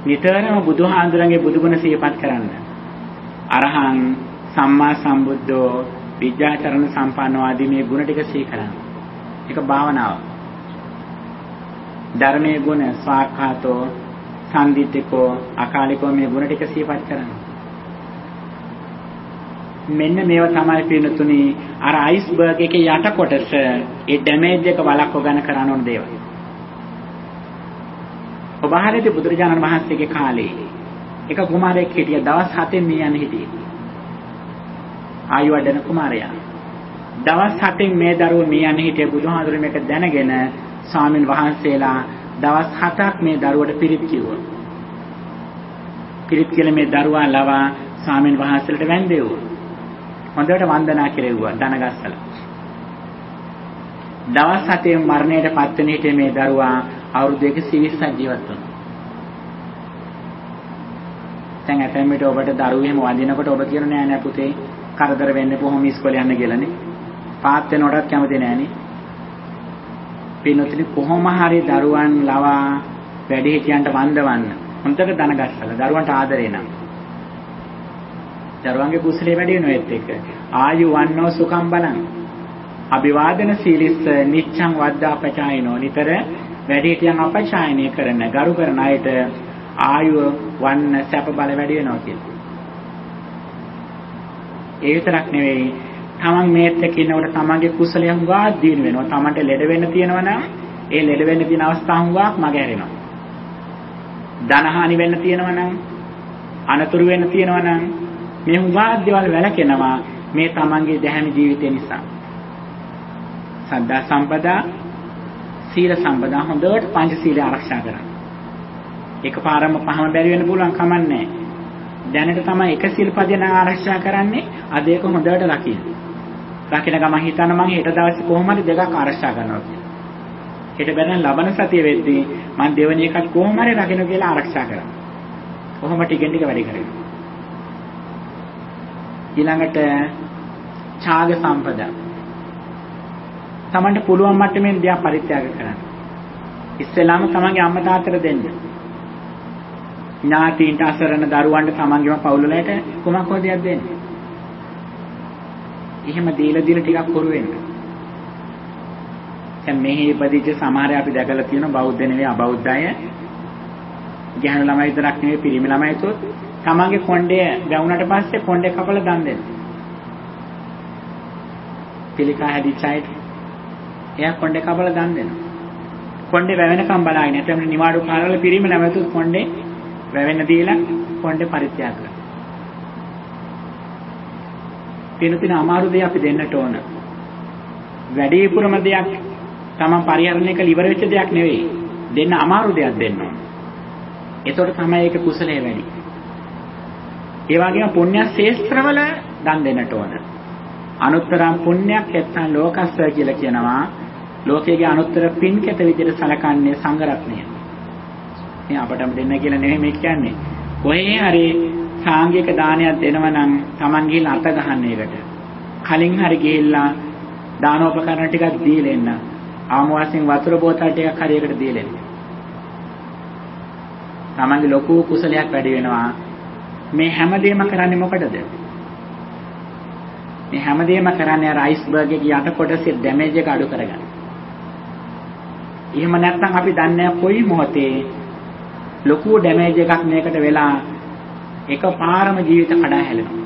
නිතරම බුදුහාඳුරන්ගේ බුදුගුණ සිහිපත් කරන්න. අරහං සම්මා සම්බුද්ධෝ විද්‍යාචරණ සම්පන්නෝ ආදී මේ ගුණ ටික සිහි කරන්න. ඒක භාවනාව. ධර්මයේ ගුණ සාඛාතෝ සම්දිත්තිකෝ අකාලිකෝ මේ ගුණ ටික සිහිපත් කරන්න. මෙන්න මේව තමයි පින්නතුනි අර අයිස්බර්ග් එකේ යට කොටස ඒ ඩැමේජ් එක වළක්ව ගන්න කරන ඕන දේවල්. ඔබ අහන්නේ බුදුරජාණන් වහන්සේගේ කාලේ එක කුමාරයෙක් හිටියා දවස් 7න් මේ යන හිටියේ. ආයු වඩන කුමාරයා. දවස් 7න් මේ දරුවෝ මේ යන හිටියේ බුදුහාමුදුරුවෝ මේක දැනගෙන ස්වාමින් වහන්සේලා දවස් 7ක් මේ දරුවට පිරිත් කිව්වා. පිරිත් කියලා මේ දරුවා ලවා ස්වාමින් වහන්සේලට වැඳෙව්වා. හොඳට වන්දනා කෙරෙව්වා දනගස්සලා. දවස් 7න් මරණයට පත් වෙන හිටේ මේ දරුවා අවුරුදු 120ක් ජීවත් වුණා. දැන් ඇතැම් විට ඔබට දරුවෝ එහෙම වඳිනකොට ඔබ කියන නෑ පුතේ කරදර වෙන්න කොහොම ඉස්කෝලේ යන්න කියලානේ. පාත් වෙනකොටත් කැමති නෑනේ. පින්නොතිනි කොහොම හරි දරුවන් ලවා වැඩිහිටියන්ට වන්දවන්න. හොඳට දනගස්සලා දරුවන්ට ආදරේ නම්. දරුවන්ගේ කුසලයේ වැඩි වෙනවා ඒත් එක්ක. ආයු වන්නෝ සුඛම් බලං. අභිවාදන සීලිස්ස නිච්ඡං වද්දාපචායනෝ නිතර වැඩිහිටියන් අපචායනය කරන ගරු කරන අයට ආයුව වන්න සැප බල වැඩි වෙනවා කියලා. ඒ විතරක් නෙවෙයි තමන් මේත් එක්ක ඉන්නකොට තමන්ගේ කුසලයන් වාද දිනු වෙනවා. තමන්ට ලෙඩ වෙන්න තියෙනවා නම් ඒ ලෙඩ වෙන්න තියෙන අවස්ථාන් වාක් මග හැරෙනවා. ධනහානි වෙන්න තියෙනවා නම් අනතුරු වෙන්න තියෙනවා නම් මේ වාද දේවල් වැළකෙනවා මේ තමන්ගේ දැහැමි ජීවිතය නිසා. සද්ධා සම්පදා සීල සම්පදා හොඳට පංචශීලය ආරක්ෂා කරගන්න. එකපාරම පහම බැරි වෙන්න පුළුවන් කමක් නැහැ. දැනට තමයි එක සිල්පදයෙන් ආරක්ෂා කරන්නේ. අද ඒක හොඳට රකින්න. රකින්න ගමන් හිතන මම හෙට දවසේ කොහොම හරි දෙකක් ආරක්ෂා කරනවා කියලා. හෙට බැලන ලබන සතිය වෙද්දී මම දෙවෙනි එකත් කොහොම හරි රකින්න කියලා ආරක්ෂා කරනවා. කොහොම ටිකෙන් ටික වැඩි කරගෙන. ඊළඟට ඡාග සම්පදා. තමන්ට පුළුවන් මට්ටමින් දියා පරිත්‍යාග කරන්න. ඉස්සෙල්ලාම තමන්ගේ අම්මා තාත්තට දෙන්න. ඥාතීන්ට අසරණ දරුවන්ට තමන්ගේම පවුල වලට කොමක් හෝ දෙයක් දෙන්න. එහෙම දීලා ටිකක් කරු වෙන්න. දැන් මෙහි ඉපදිච්ච සමහර අපි දැකලා තියෙන බෞද්ධ නෙවෙයි අබෞද්ධ අය. ගැහණු ළමයි විතරක් නෙවෙයි පිරිමි ළමයිත් තමන්ගේ කොණ්ඩේ වැවුනට පස්සේ කොණ්ඩේ කපලා දන් දෙන්න. පිළිකා හැදිච්ච අයට එයා කොණ්ඩේ කපලා දන් දෙනවා. කොණ්ඩේ වැවෙනකම් බලාගෙන නැත්නම් නිවාඩු කාලවල පිරීම නැවතුත් කොණ්ඩේ වැවෙන්න දීලා කොණ්ඩේ පරිත්‍යාග කරනවා. පිනුතින අමාරු දෙයක් අපි දෙන්නට ඕන. වැඩිපුරම දෙයක් තමන් පරිහරණය කළ ඉවර වෙච්ච දෙයක් නෙවෙයි. දෙන්න අමාරු දෙයක් දෙන්න ඕන. ඒතකොට තමයි ඒක කුසලයේ වැඩි. ඒ වගේම පුණ්‍ය ශේස්ත්‍රවල දන් දෙන්නට ඕන. අනුත්තරම් පුණ්‍යක් නැත්නම් ලෝකස්ස කියලා කියනවා. ලෝකයේ අනුත්තර පින් කැත විදිහට සලකන්නේ සංඝ රත්නය. මේ අපටම දෙන්න කියලා නෙමෙයි මේ කියන්නේ. කොහේ හරි සාංගික දානයක් දෙනවා නම් Taman ගිහිල්ලා අත ගහන්න ඒකට. කලින් හරි ගිහිල්ලා දානෝපකරණ ටිකක් දීලා එන්න. ආමු වශයෙන් වතුර බෝතල් ටිකක් හරි එකට දීලා එන්න. Tamanගේ ලොකු කුසලයක් වැඩි වෙනවා. මේ හැමදේම කරන්නේ මොකටද? මේ හැමදේම කරන්නේ අර අයිස්බර්ග් එකේ යට කොටසේ ඩැමේජ් එක අඩු කරගන්න. එහෙම නැත්නම් අපි දන්නේ කොයි මොහොතේ ලොකු ඩැමේජ් එකක් මේකට වෙලා එකපාරම ජීවිත කඩා හැලෙනවා.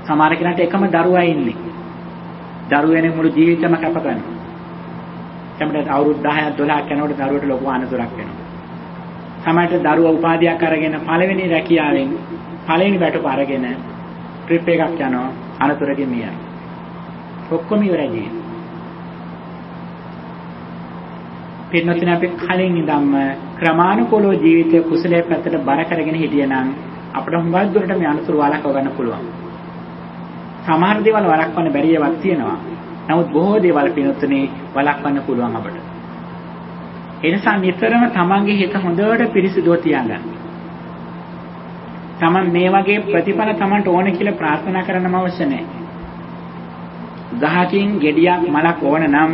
සමහර කෙනාට එකම දරුවා ඉන්නේ. දරුවෙනේ මුළු ජීවිතම කැප කරනවා. එතකොට අවුරුදු 10ක් 12ක් යනකොට දරුවට ලොකු අනතුරක් වෙනවා. සමහරට දරුවා උපාධියක් අරගෙන පළවෙනි රැකියාවෙන් පළවෙනි වැටුප අරගෙන ට්‍රිප් එකක් යනවා අනතුරකින් මියයි. ඔක්කොම ඉවරයි. පින්නොතින අපි කලින් ඉඳන්ම ක්‍රමානුකූලව ජීවිතයේ කුසලයේ පැත්තට බර කරගෙන හිටියනම් අපිට හුඟක් දුරට මේ අනතුරු වළක්ව ගන්න පුළුවන්. සමහර දේවල් වළක්වන්න බැරි ඒවාක් තියෙනවා. නමුත් බොහෝ දේවල් පින්නොතිනේ වළක්වන්න පුළුවන් අපිට. ඒ නිසා නිතරම තමන්ගේ හිත හොඳට පිරිසිදුව තියාගන්න. තමන් මේ වගේ ප්‍රතිඵල තමන්ට ඕන කියලා ප්‍රාර්ථනා කරන්නම අවශ්‍ය නැහැ. ගහකින් ගෙඩියක් මලක් ඕන නම්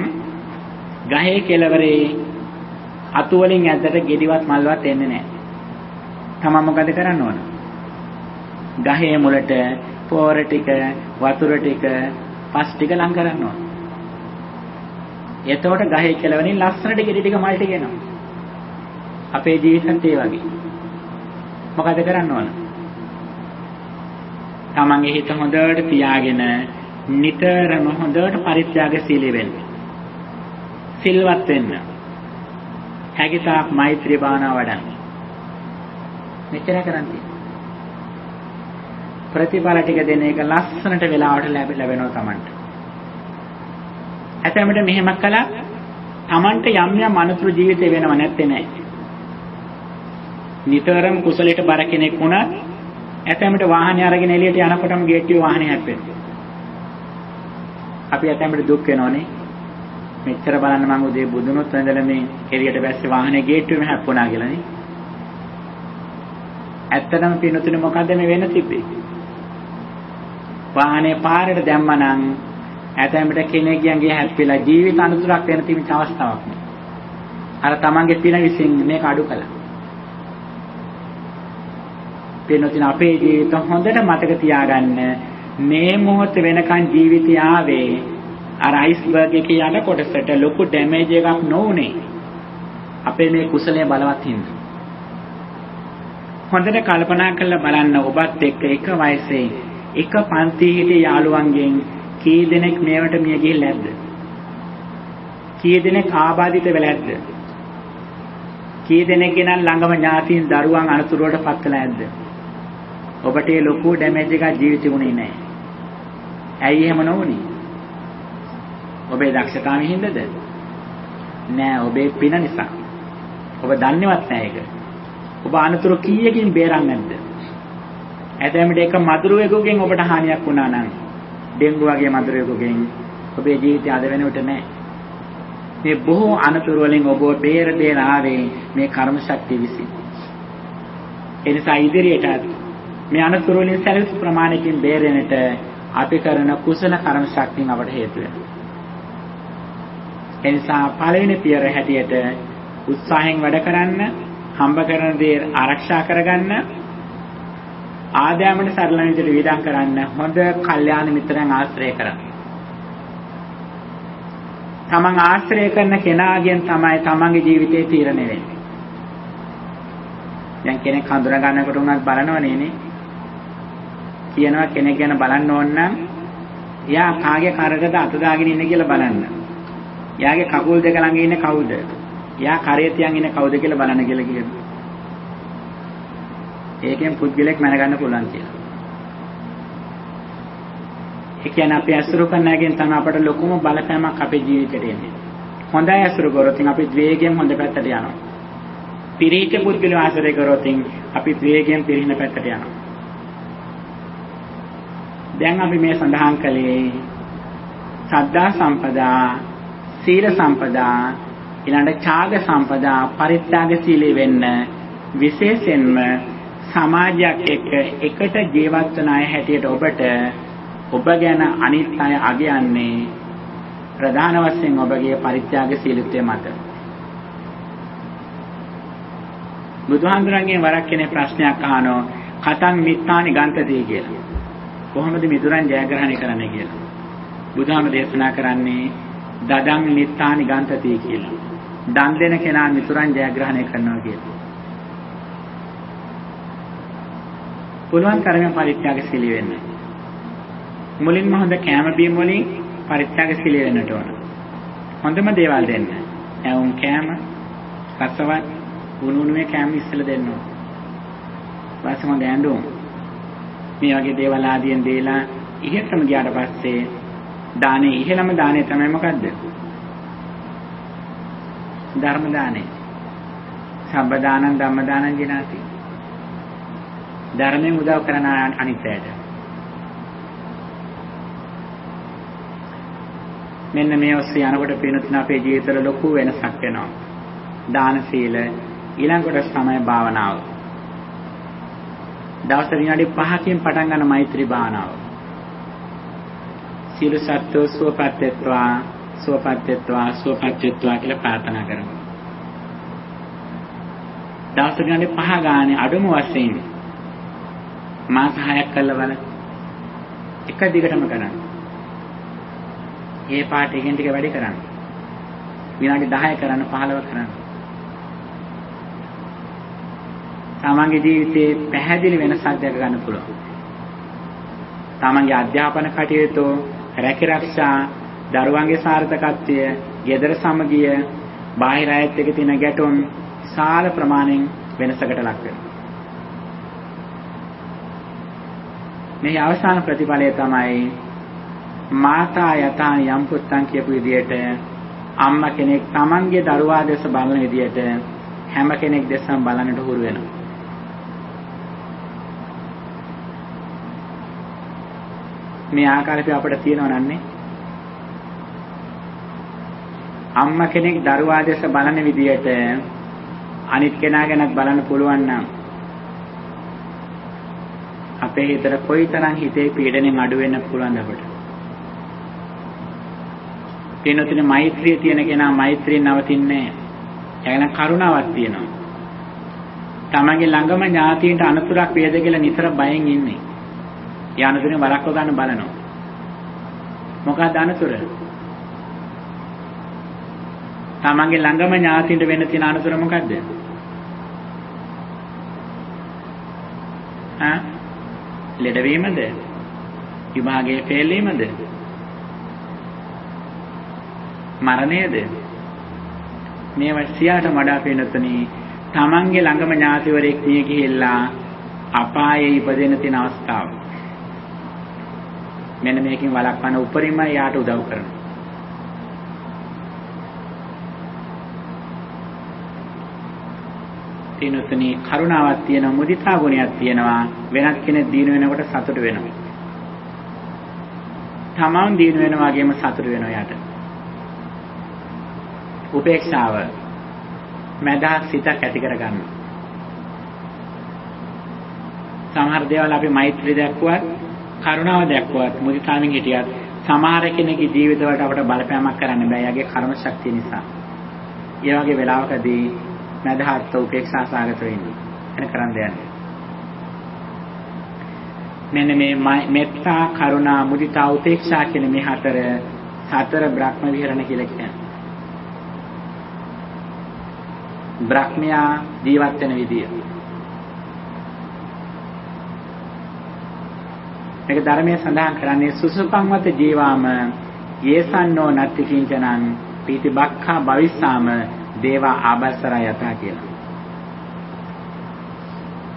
ගහේ කෙළවරේ අතු වලින් ඇද්දට ගෙඩිවත් මල්වත් එන්නේ නැහැ. තමන් මොකද කරන්න ඕන? ගහේ මුලට පොර ටික, වතුර ටික, පස් ටික ලං කරන්න ඕන. එතකොට ගහේ කෙළවරින් ලස්සනට ගෙඩි ටික මල් ටික එනවා. අපේ ජීවිතත් ඒ වගේ. මොකද කරන්න ඕන? තමන්ගේ හිත හොඳට තියාගෙන නිතරම හොඳට පරිත්‍යාගශීලී වෙන්න. සිල්වත් වෙන්න. හැකිතාක් මෛත්‍රී භාවනාව වඩන්න. මෙච්චර කරන්නේ. ප්‍රතිඵල ටික දෙන එක ලස්සනට වෙලාවට ලැබෙනවා Tamanට. ඇතැමට මෙහෙම කළා Tamanට යම් යම් අනුතුරු ජීවිතේ වෙනව නැත්තේ නෑ. නිතරම කුසලයට බර කෙනෙක් වුණත් ඇතැමට වාහනේ අරගෙන එළියට යනකොටම ගේට්ටුවේ වාහනේ හැප්පෙනවා. අපි ඇතැමට දුක් වෙනවනේ. මෙච්චර බලන්න මම උදේ බුදුනොත් වැඳලා මේ එළියට බැස්සේ වාහනේ ගේට්ටුවෙම හැප්පුණා කියලානේ. ඇත්තටම පින්නතුනේ මොකද්ද මේ වෙන්න තිබ්බේ? වාහනේ පාරට දැම්මනම් ඇතැමට කෙනෙක්ගේ හැප්පිලා ජීවිත අනුතුරක් වෙන තිබෙන අවස්ථාවක් නේ. අර තමන්ගේ පින විසින් මේක අඩු කළා. පින්නතුනේ අපේ ජීවිත හොඳට මතක තියාගන්න මේ මොහොත වෙනකන් ජීවිතය ආවේ අර අයිස්බර්ග් එකේ යට කොටසට ලොකු ඩැමේජ් එකක් නොඋනේ. අපේ මේ කුසලයේ බලවත් හින්දා. හොඳට කල්පනා කරලා බලන්න ඔබත් එක්ක එක වයසේ එක පන්තියේ හිටිය යාළුවන්ගෙන් කී දෙනෙක් මේවට මිය ගිහිල්ලා නැද්ද? කී දෙනෙක් ආබාධිත වෙලා නැද්ද? කී දෙනෙක් ගෙනන් ළඟම ඥාතීන් දරුවන් අනතුරුවට පත් කළා නැද්ද? ඔබට ඒ ලොකු ඩැමේජ් එකක් ජීවිතේ උනේ නැහැ. ඇයි එහෙම නොවුනේ? ඔබේ දක්ෂතාවයෙන් හින්දාද? නෑ, ඔබේ පින නිසා. ඔබ දන්නේවත් නෑ ඒක. ඔබ අනතුරු කීයකින් බේරන්නේ නැද්ද? ඇතැමට එක මදුරුවෙකුගෙන් ඔබට හානියක් වුණා නම් ඩෙන්ගු වගේ මදුරුවෙකුගෙන් ඔබේ ජීවිතය අද වෙනකොට නෑ. මේ බොහෝ අනතුරු වලින් ඔබ බේර ආවේ මේ කර්ම ශක්තිය විසින්. ඒ නිසා ඉදිරියට මේ අනතුරු වලින් සැලසු ප්‍රමාණයකින් බේරෙන්නට අපි කරන කුසල කර්ම ශක්තියෙන් අපට හේතු වෙනවා. එනිසා පළවෙනි පියවර හැටියට උත්සාහයෙන් වැඩ කරන්න, හම්බ කරන දේ ආරක්ෂා කරගන්න, ආදායමට සරල විදිහට වියදම් කරන්න, හොඳ කල්යාණ මිත්‍රයන් ආශ්‍රය කරන්න. තමන් ආශ්‍රය කරන කෙනාගෙන් තමයි තමන්ගේ ජීවිතේ තීරණය වෙන්නේ. දැන් කෙනෙක් හඳුනා ගන්නකොට උනත් බලනවනේ නේ. කියනවා කෙනෙක් ගැන බලන්න ඕන නම් එයා කාගේ කරකද අත දාගෙන ඉන්නේ කියලා බලන්න. එයාගේ කකුල් දෙක ළඟ ඉන්නේ කවුද? එයා කරේ තියන් ඉන්නේ කවුද කියලා බලන්න කියලා කියනවා. ඒකෙන් පුද්ගලෙක් මැනගන්න පුළුවන් කියලා. ඒ කියන්නේ අපි අසුරු කරනගෙන් තමයි අපට ලොකුම බලපෑමක් අපේ ජීවිතේට එන්නේ. හොඳයි අසුරු කරොත් අපි ද්වේගයෙන් හොඳ පැත්තට යනවා. පිරිහිච්ච පුද්ගලව ආශ්‍රය කරොත් අපි ද්වේගයෙන් පිරිහින පැත්තට යනවා. දැන් අපි මේ සඳහන් කළේ සද්ධා සම්පදා, සීල සම්පදා, ඊළඟට ඡාග සම්පදා, පරිත්‍යාග සීලී වෙන්න විශේෂයෙන්ම සමාජයක් එකට ජීවත් වන අය හැටියට ඔබ ගැන අනිත් අය අගයන්නේ ප්‍රධාන වශයෙන් ඔබගේ පරිත්‍යාග සීලත්වය මත. බුදුහාමුදුරන්ගෙන් වරක් කෙනෙක් ප්‍රශ්නයක් අහනවා කතං මිත්තානි ගන්තදී කියලා. කොහොමද මිතුරන් ජයග්‍රහණය කරන්නේ කියලා. බුදුහාමුදුර දේශනා කරන්නේ දදං මිත්තානි ගන්තදී කියලා. දන් දෙන කෙනා මිතුරන් ජයග්‍රහණය කරනවා කියලා. පුළුවන් තරමින් පරිත්‍යාග සීලී වෙන්න. මුලින්ම හොඳ කැම බීම වලින් පරිත්‍යාග සීලී වෙන්නට ඕන. හොඳම දේවල් දෙන්න. එවුන් කැම, රසවත්, උණුනේ කැම ඉස්සෙල්ලා දෙන්න ඕන. වාසම හොඳ ඇඳුම්. මේ වගේ දේවල් ආදියෙන් දීලා ඉහෙතම ගියාට පස්සේ දානේ ඉහෙළම දානේ තමයි මොකද්ද? ධර්ම දානේ. සම්බ දානං ධම්ම දානං ජිනාති. ධර්මයෙන් උදව් කරන අනිත්‍යයට. මෙන්න මේ ඔස්සේ යනකොට පිනුතුන අපේ ජීවිතවල ලොකු වෙනසක් වෙනවා. දාන සීල ඊළඟට තමයි භාවනාව. දවස් විනාඩි 5කින් පටන් ගන්න මෛත්‍රී භාවනාව. සීල සත්‍ය සුවපත්ත්වා කියලා ප්‍රාර්ථනා කරමු. දවස් විනාඩි 5 ගානේ අඩුම වශයෙන් මාස 6ක් කළා බලන්න. එක දිගටම කරන්න. ඒ පාට එකෙන් ටික වැඩි කරන්න. විනාඩි 10 කරන්න 15 කරන්න. තමන්ගේ ජීවිතේ පැහැදිලි වෙනසක් දැක ගන්න පුළුවන්. තමන්ගේ අධ්‍යාපන කටයුතු, රැකිරක්ෂා, දරුවන්ගේ සාර්ථකත්වය, ගෙදර සමගිය, බාහිර අයත් එක්ක තියෙන ගැටුම් විශාල ප්‍රමාණයෙන් වෙනසකට ලක් වෙනවා. මේ අවසාන ප්‍රතිඵලය තමයි මාතා යතාන යම් පුත්තන් කියපු විදිහට අම්මා කෙනෙක් තමන්ගේ දරුවා දෙස බලන විදිහට හැම කෙනෙක් දෙසම බලන්නට හුරු වෙනවා. මේ ආකාරයට අපිට තියෙනව නන්නේ අම්මා කෙනෙක් දරුවා දෙස බලන විදිහට අනිත් කෙනා ගැනත් බලන්න පුළුවන් නම් අපේ හිතට කොයිතරම් හිතේ පීඩණයෙන් අඩු වෙන්න පුළුවන්ද අපිට. පින්නතුනේ මෛත්‍රිය තියෙන කෙනා මෛත්‍රියෙන් නවතින්නේ නැහැ. ඒකන කරුණාවක් තියෙනවා. තමන්ගේ ළඟම ඥාතීන්ට අනතුරක් වේද කියලා නිතර බයෙන් ඉන්නේ. ඒ අනතුරෙන් වළක්ව ගන්න බලනවා. මොකක්ද අනතුර? තමන්ගේ ළඟම ඥාතීන්ට වෙන්න තියෙන අනතුර මොකද්ද? ලෙඩවීමද? විභාගයේ ෆේල් වීමද? මරණයද? මේවා සියයට වඩා පින්නතුනි තමන්ගේ ළඟම ඥාතිවරයෙක් නිය ගිහිල්ලා අපායේ ඉපදෙන තියෙන අවස්ථාව. මෙන්න මේකෙන් වළක්වන්න උපරිම යාට උදව් කරනවා. පින්නතුනි කරුණාවක් තියෙනවා, මුදිතා ගුණයක් තියෙනවා. වෙනත් කෙනෙක් දිනු වෙනකොට සතුට වෙනවා. තමන් දිනු වෙනවා වගේම සතුට වෙනවා යාට. උපේක්ෂාව මදහත් සිතක් ඇති කරගන්න. සමහර දේවල් අපි මෛත්‍රී දැක්වුවත්, කරුණාව දැක්වුවත්, මුදිතාවෙන් හිටියත් සමහර කෙනෙකුගේ ජීවිතවලට අපට බලපෑමක් කරන්න බෑ. යාගේ කර්ම ශක්තිය නිසා. ඒ වගේ වෙලාවකදී මදහත් උපේක්ෂා සාගත වෙන්නේ. එන කරන්න දෙන්නේ. මෙන්න මේ මෙත්තා, කරුණා, මුදිතා, උපේක්ෂා කියන මේ හතර බ්‍රහ්ම විහරණ කියලා කියන්නේ. බ්‍රහ්මයා ජීවත් වෙන විදිය. මේක ධර්මයේ සඳහන් කරන්නේ සුසුපංවත ජීවාම යේසන්නෝ නත්ති කිංචනං පීති බක්ඛා භවිස්සාම දේවා ආබස්සර යතා කියලා.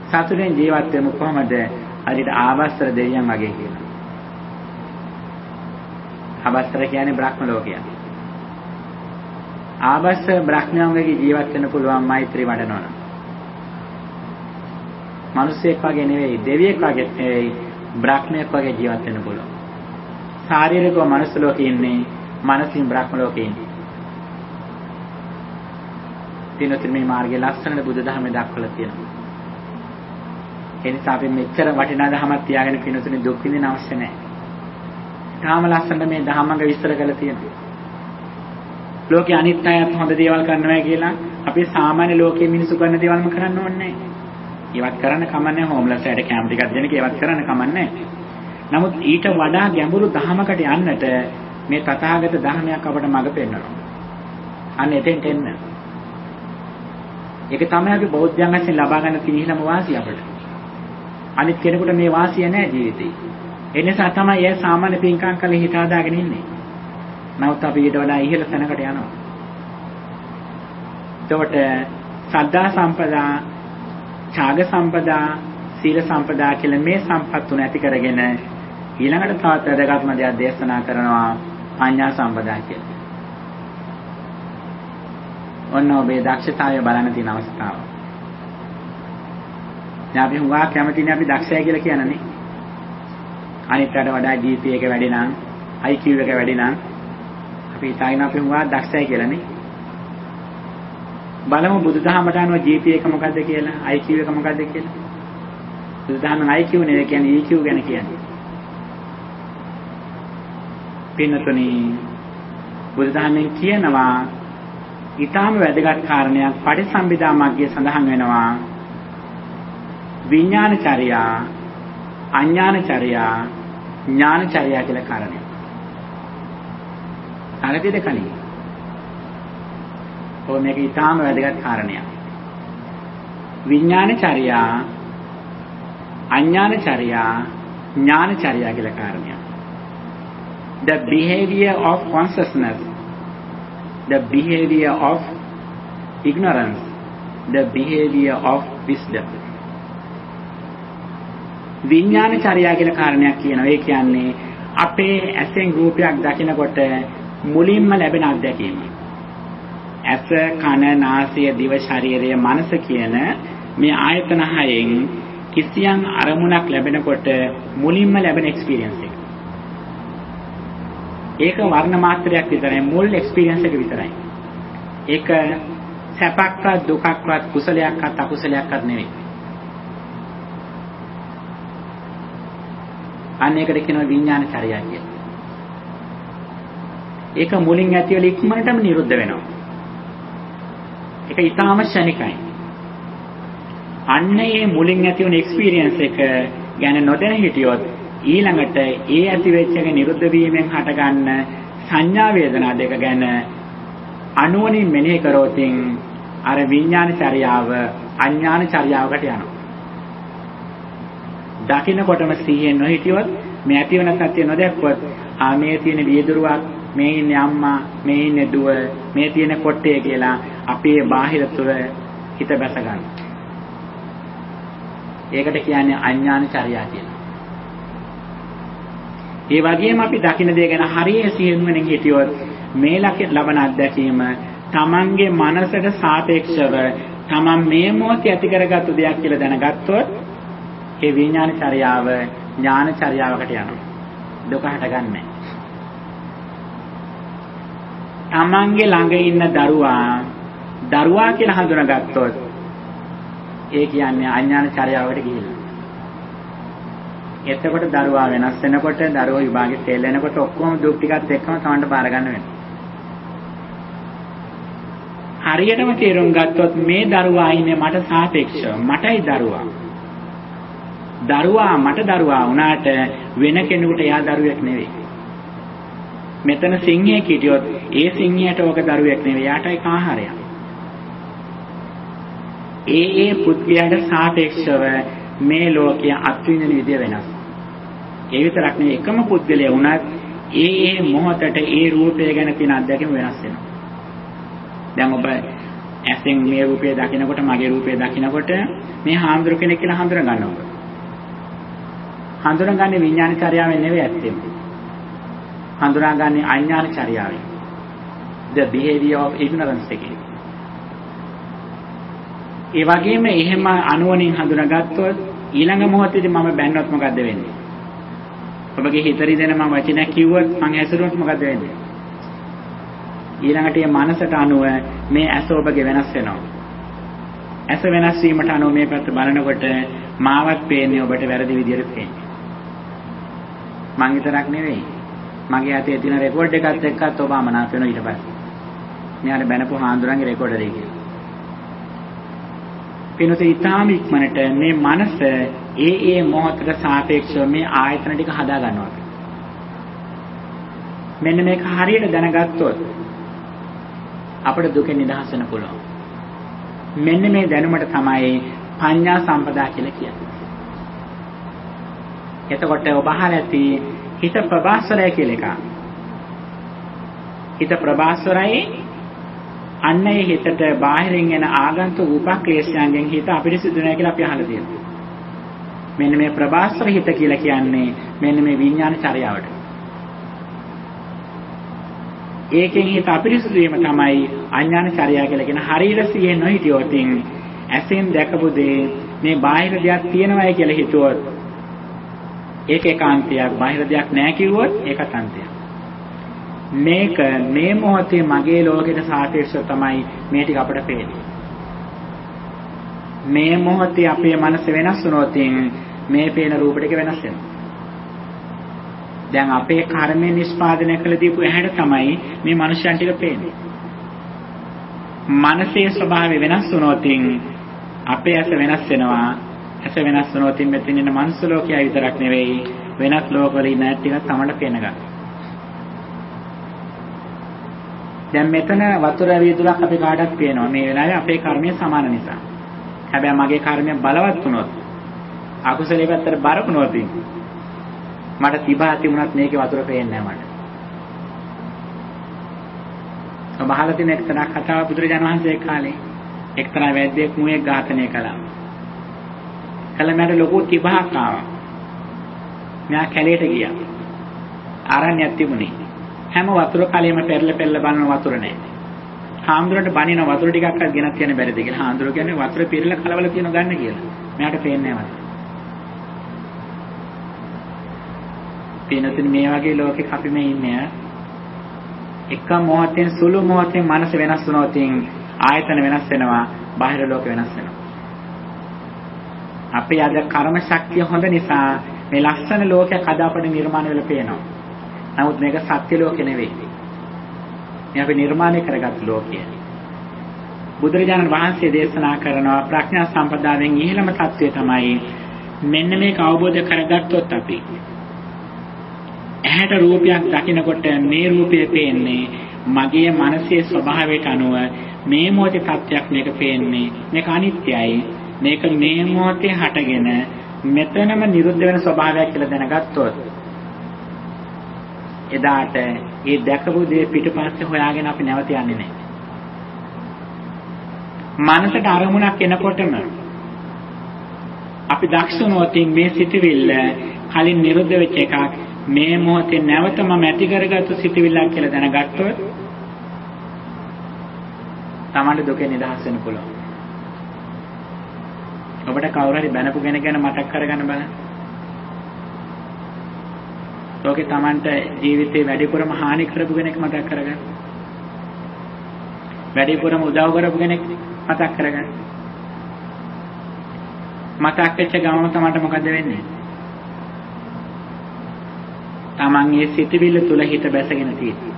සතුටෙන් ජීවත් වෙමු කොහමද? හරියට ආබස්සර දෙවියන් වගේ කියලා. ආබස්සර කියන්නේ බ්‍රහ්ම ලෝකය. ආබස්සර බ්‍රහ්මයන් වගේ ජීවත් වෙන්න පුළුවන් මෛත්‍රී වඩනවා. මිනිසෙක් වගේ නෙවෙයි, දෙවියෙක් වගේ නෙවෙයි, බ්‍රහ්මයෙක් වගේ ජීවත් වෙන්න පුළුවන්. ශාරීරිකව මනුස්ස ලෝකේ ඉන්නේ, මානසික බ්‍රහ්ම ලෝකේ ඉන්නේ. දිනොත් මේ මාර්ගයේ ලස්සනට බුදුදහමේ දක්වලා තියෙනවා. ඒ නිසා අපි මෙච්චර වටිනා දහමක් තියාගෙන පිනුතුනේ දුක් විඳින්න අවශ්‍ය නැහැ. තාම ලස්සනට මේ දහමඟ විස්තර කරලා තියෙනවා. ලෝකේ අනිත් අයත් හොඳ දේවල් කරනවා කියලා අපි සාමාන්‍ය ලෝකයේ මිනිස්සු කරන දේවල්ම කරන්න ඕනේ නැහැ. ඒවත් කරන්න කමන්නේ හෝම්ලස් අයට කැම්ප් ටිකක් දෙන එක ඒවත් කරන්න කමන්නේ. නමුත් ඊට වඩා ගැඹුරු දහමකට යන්නට මේ තථාගත ධර්මයක් අපට මඟ පෙන්වනවා. අන්න එතෙන්ට එන්න. ඒක තමයි අපි බෞද්ධයන් වශයෙන් ලබා ගන්න තියෙන වාසිය අපට. අනිත් කෙනෙකුට මේ වාසිය නැහැ ජීවිතේ. ඒ නිසා තමයි ඒ සාමාන්‍ය පින්කම් කළේ හිත හදාගෙන ඉන්නේ. නමුත් අපි ඊට වඩා ඉහළ තැනකට යනවා. එතකොට සද්ධා සම්පදා, ඡාග සම්පදා, සීල සම්පදා කියලා මේ සම්පත් තුන ඇති කරගෙන ඊළඟට තවත් වැදගත්ම දෙයක් දේශනා කරනවා පඤ්ඤා සම්පදා කියලා. ඔන්න ඔබේ දක්ෂතාවය බලන්න තියෙන අවස්ථාව. දැන් අපි හුඟා කැමතිනේ අපි දක්ෂය කියලා කියනනේ. අනිත්ට වඩා GPA එක වැඩි නම්, IQ එක වැඩි නම් අපි හිතාගෙන අපි හුඟා දක්ෂය කියලානේ. බලමු බුදුදහමට අනුව GPA එක මොකද්ද කියලා, IQ එක මොකද්ද කියලා. බුදුදහමෙන් IQ නෙවෙයි කියන්නේ EQ ගැන කියන්නේ. පින්නතුනි බුදුදහමෙන් කියනවා ඊටාම වැදගත් කාරණයක් පටිසම්භිදා මග්ගයේ සඳහන් වෙනවා විඥානචර්යා, අඥානචර්යා, ඥානචර්යා කියලා කාරණේ. අරගෙද කලින්. ඔය මේක ඊටාම වැදගත් කාරණයක්. විඥානචර්යා, අඥානචර්යා, ඥානචර්යා කියලා කාරණයක්. The behavior of consciousness, the behavior of ignorance, the behavior of wisdom. විඥානචර්යා කියලා කාරණයක් කියනවා. ඒ කියන්නේ අපේ ඇසෙන් රූපයක් දකිනකොට මුලින්ම ලැබෙන අත්දැකීම. ඇස, කන, නාසය, දිව, ශරීරය, මනස කියන මේ ආයතන හයෙන් කිසියම් අරමුණක් ලැබෙනකොට මුලින්ම ලැබෙන එක්ස්පීරියන්ස් එක. ඒක වර්ණ මාත්‍රයක් විතරයි, මුල් එක්ස්පීරියන්ස් එක විතරයි. ඒක සැපක්වත් දුකක්වත් කුසලයක්වත් අකුසලයක්වත් නෙවෙයි. අන්න ඒකට කියනවා විඥානචර්යා කියලා. ඒක මුලින් ඇති වෙලා ඉක්මනටම නිරුද්ධ වෙනවා. ඒක ඊටාම ශනිකයි. අන්න ඒ මුලින් ඇති වුණ එක්ස්පීරියන්ස් එක ගැන නොදැන හිටියොත් ඊළඟට ඒ ඇති වෙච්ච එක නිරුද්ධ වීමෙන් හටගන්න සංඥා වේදනා දෙක ගැන අනුවණින් මෙනෙහි කරෝතින් අර විඥානචර්යාව අඥානචර්යාවකට යනවා. දකින්නකොටම සිහියෙන් නොහිටියොත් මේ ඇති වෙන සත්‍ය නොදැක්කොත් මේ තියෙන වියදුරුවක්, මේ ඉන්නේ අම්මා, මේ ඉන්නේ දුව, මේ තියෙන කොට්ටේ කියලා අපේ බාහිර තුර හිත බැස ගන්න. ඒකට කියන්නේ අඥානචර්යා කියලා. ඒ වගේම අපි දකින්න දේ ගැන හරිය සිහිනුවණින් හිටියොත් මේ ලබන අත්දැකීම තමන්ගේ මනසට සාපේක්ෂව තමන් මේ මොහොතේ ඇති කරගත්තු දෙයක් කියලා දැනගත්තොත් ඒ විඥානචර්යාව ඥානචර්යාවකට යනවා. දුක හටගන්නේ. තමන්ගේ ළඟ ඉන්න දරුවා කියලා හඳුනාගත්තොත් ඒ කියන්නේ අඥානචර්යාවකට ගිහිල්ලා. එතකොට දරුවා වෙනස් වෙනකොට දරුවෝ විභාගෙට ෆේල් වෙනකොට ඔක්කොම දුක් ටිකත් එක්කම තමන්ට බාර ගන්න වෙනවා. හරියටම තේරුම් ගත්තොත් මේ දරුවා ඉන්නේ මට සාපේක්ෂව, මටයි දරුවා. දරුවා මට දරුවා වුණාට වෙන කෙනෙකුට එයා දරුවෙක් නෙවෙයි. මෙතන සිංහයෙක් හිටියොත් ඒ සිංහයට ඔක දරුවෙක් නෙවෙයි, යාටයි ආහාරයක්. ඒ පුද්ගලයාට සාපේක්ෂව මේ ලෝකයේ අත්විඳින විදිය වෙනස්. ඒ විතරක් නෙවෙයි එකම පුද්ගලයා වුණත් ඒ මොහොතට ඒ රූපය ගැන තියෙන අත්දැකීම වෙනස් වෙනවා. දැන් ඔබ ඇසෙන් මේ රූපය දකිනකොට මගේ රූපය දකිනකොට මේ හාමුදුර කෙනෙක් කියලා හඳුනා ගන්නවා. හඳුනාගන්නේ විඥාන චර්යාවෙන් නෙවෙයි ඇත්තෙම. හඳුනාගන්නේ අඥාන චර්යාවෙන්. The behavior of ignorance එකේ. ඒ වගේම එහෙම අනුවණින් හඳුනාගත්තොත් ඊළඟ මොහොතේදී මම බැන්නොත් මොකද්ද වෙන්නේ? ඔබගේ හිතරි දෙන මම වචනයක් කිව්වොත් මං ඇසුරුනොත් මොකද්ද වෙන්නේ? ඊළඟට මේ මනසට අනුව මේ ඇස ඔබගේ වෙනස් වෙනවා. ඇස වෙනස් වීමට අනුව මේ පැත්ත බලනකොට මාවත් පේන්නේ ඔබට වැරදි විදියට පේන්නේ. මං විතරක් නෙවෙයි. මගේ අතේ තියෙන රෙකෝඩ් එකත් එක්කත් ඔබ අමනාප වෙනවා ඊට පස්සේ. මෙයාට බැනපු හාමුදුරන්ගේ රෙකෝඩර් එකේ. පිනොතේ ඊටාම ඉක්මනට මේ මනස ඒ මොහොතට සාපේක්ෂව මේ ආයතන ටික හදා ගන්නවා. මෙන්න මේක හරියට දැනගත්තොත් අපිට දුකෙන් නිදහස් වෙන්න පුළුවන්. මෙන්න මේ දැනුමට තමයි පඤ්ඤා සම්පදා කියලා කියන්නේ. එතකොට ඔබ අහලා ඇති හිත ප්‍රබාස්වරය කියලා එකක්. හිත ප්‍රබාස්වරයි අන්න ඒ හිතට බාහිරින් එන ආගන්තුක උපක්ලේශයන්ගෙන් හිත අපිරිසිදු නැහැ කියලා අපි අහලා තියෙනවා. මෙන්න මේ ප්‍රබාස්වර හිත කියලා කියන්නේ මෙන්න මේ විඥාන චර්යාවට. ඒකෙන් හිත අපිරිසිදු වීම තමයි අඥාන චර්යාව කියලා කියන හරියට සිහිය නොහිටියොත් ඇසෙන් දැකපු දේ මේ බාහිර දෙයක් තියෙනවායි කියලා හිතුවොත් ඒක ඒකාන්තයක්, බාහිර දෙයක් නැහැ කිව්වොත් ඒකත් අන්තයක්. මේක මේ මොහොතේ මගේ ලෝකෙට සාපේක්ෂව තමයි මේ ටික අපට පේන්නේ. මේ මොහොතේ අපේ මනස වෙනස් වුණොත් මේ පේන රූප ටික වෙනස් වෙනවා. දැන් අපේ කර්මයෙන් නිෂ්පාදනය කළ දීපු ඇහැට තමයි මේ මනුෂ්‍යයන් ටික පේන්නේ. මනසේ ස්වභාවය වෙනස් වුණොත් අපේ ඇස වෙනස් වෙනවා. ඇස වෙනස් වුණොත් මෙතන ඉන්න මනුස්ස ලෝකයේ විතරක් නෙවෙයි වෙනස් ලෝකවල ඉන්න ටික තමයි පේන ගන්න. දැන් මෙතන වතුර වීදුරක් අපි කාටවත් පේනවා. මේ වෙලාවේ අපේ කර්මය සමාන නිසා. හැබැයි මගේ කර්මය බලවත් වුණොත් අකුසලයේ පැත්තට බර වුණොත් මට තිබා තිබුණත් මේකේ වතුර පේන්නේ නැහැ මට. සමහරවිට තියෙන එක්තරා කතාවක් බුදුරජාණන් වහන්සේ කාලේ එක්තරා වෛද්‍යෙක් මුවෙක් ඝාතනය කළා. කලමඩ ලොකු තිබහක් ආවා. මෙයා කැලේට ගියා. ආරණ්‍යයක් තිබුණේ. හැම වතුර කලෙම පෙරල බලන වතුර නැහැ. හාමුදුරන්ට බණින වතුර ටිකක් අත් ගෙනත් යන්න බැරිද කියලා. හාමුදුර කියන්නේ වතුර පිරලා කලවල තියෙන ගන්න කියලා. මෙයාට පේන්නේ නැහැ. පිනතුන් මේ වගේ ලෝකෙක අපි මේ ඉන්නේ. එක මොහොතෙන් සුළු මොහොතෙන් මනස වෙනස් වුණොත් ආයතන වෙනස් වෙනවා, බාහිර ලෝක වෙනස් වෙනවා. අපේ අද කර්ම ශක්තිය හොඳ නිසා මේ ලස්සන ලෝකයක් අද අපිට නිර්මාණය වෙලා පේනවා. නමුත් මේක සත්‍ය ලෝකෙ නෙවෙයි. මේ අපි නිර්මාණය කරගත් ලෝකය. බුදුරජාණන් වහන්සේ දේශනා කරනවා ප්‍රඥා සම්පදායෙන් ඉහළම தත්වය තමයි මෙන්න මේක අවබෝධ කරගත්තොත් අපි ඇහැට රූපයක් දකිනකොට මේ රූපය පේන්නේ මගේ මනසේ ස්වභාවයට අනුව මේ මොහොතේ තත්ත්වයක් මේක පේන්නේ මේක අනිත්‍යයි මේක මේ මොහොතේ හටගෙන මෙතනම නිරුද්ධ වෙන ස්වභාවයක් කියලා දැනගත්තොත් එදාට ඒ දැකපු දේ පිටපස්සේ හොයාගෙන අපි නැවත යන්නේ නැහැ. මනසට අරමුණක් එනකොටම අපි දක්ෂුණොත් මේ සිටිවිල්ල කලින් නිරුද්ධ වෙච්ච එකක් මේ මොහොතේ නැවතම ඇති කරගත්තු සිටිවිල්ලක් කියලා දැනගත්තොත් තමයි දුකෙන් නිදහස් වෙන්න පුළුවන්. ඔබට කවුරු හරි බැනපු කෙනෙක් ගැන මතක් කරගන්න බලන්න. ලෝකේ Tamanට ජීවිතේ වැඩිපුරම හානි කරපු කෙනෙක් මතක් කරගන්න. වැඩිපුරම උදව් කරපු කෙනෙක් මතක් කරගන්න. මතක් වෙච්ච ගමම Tamanට මොකද වෙන්නේ? Taman මේ සිටිවිල්ල තුල හිත බැසගෙන තියෙනවා.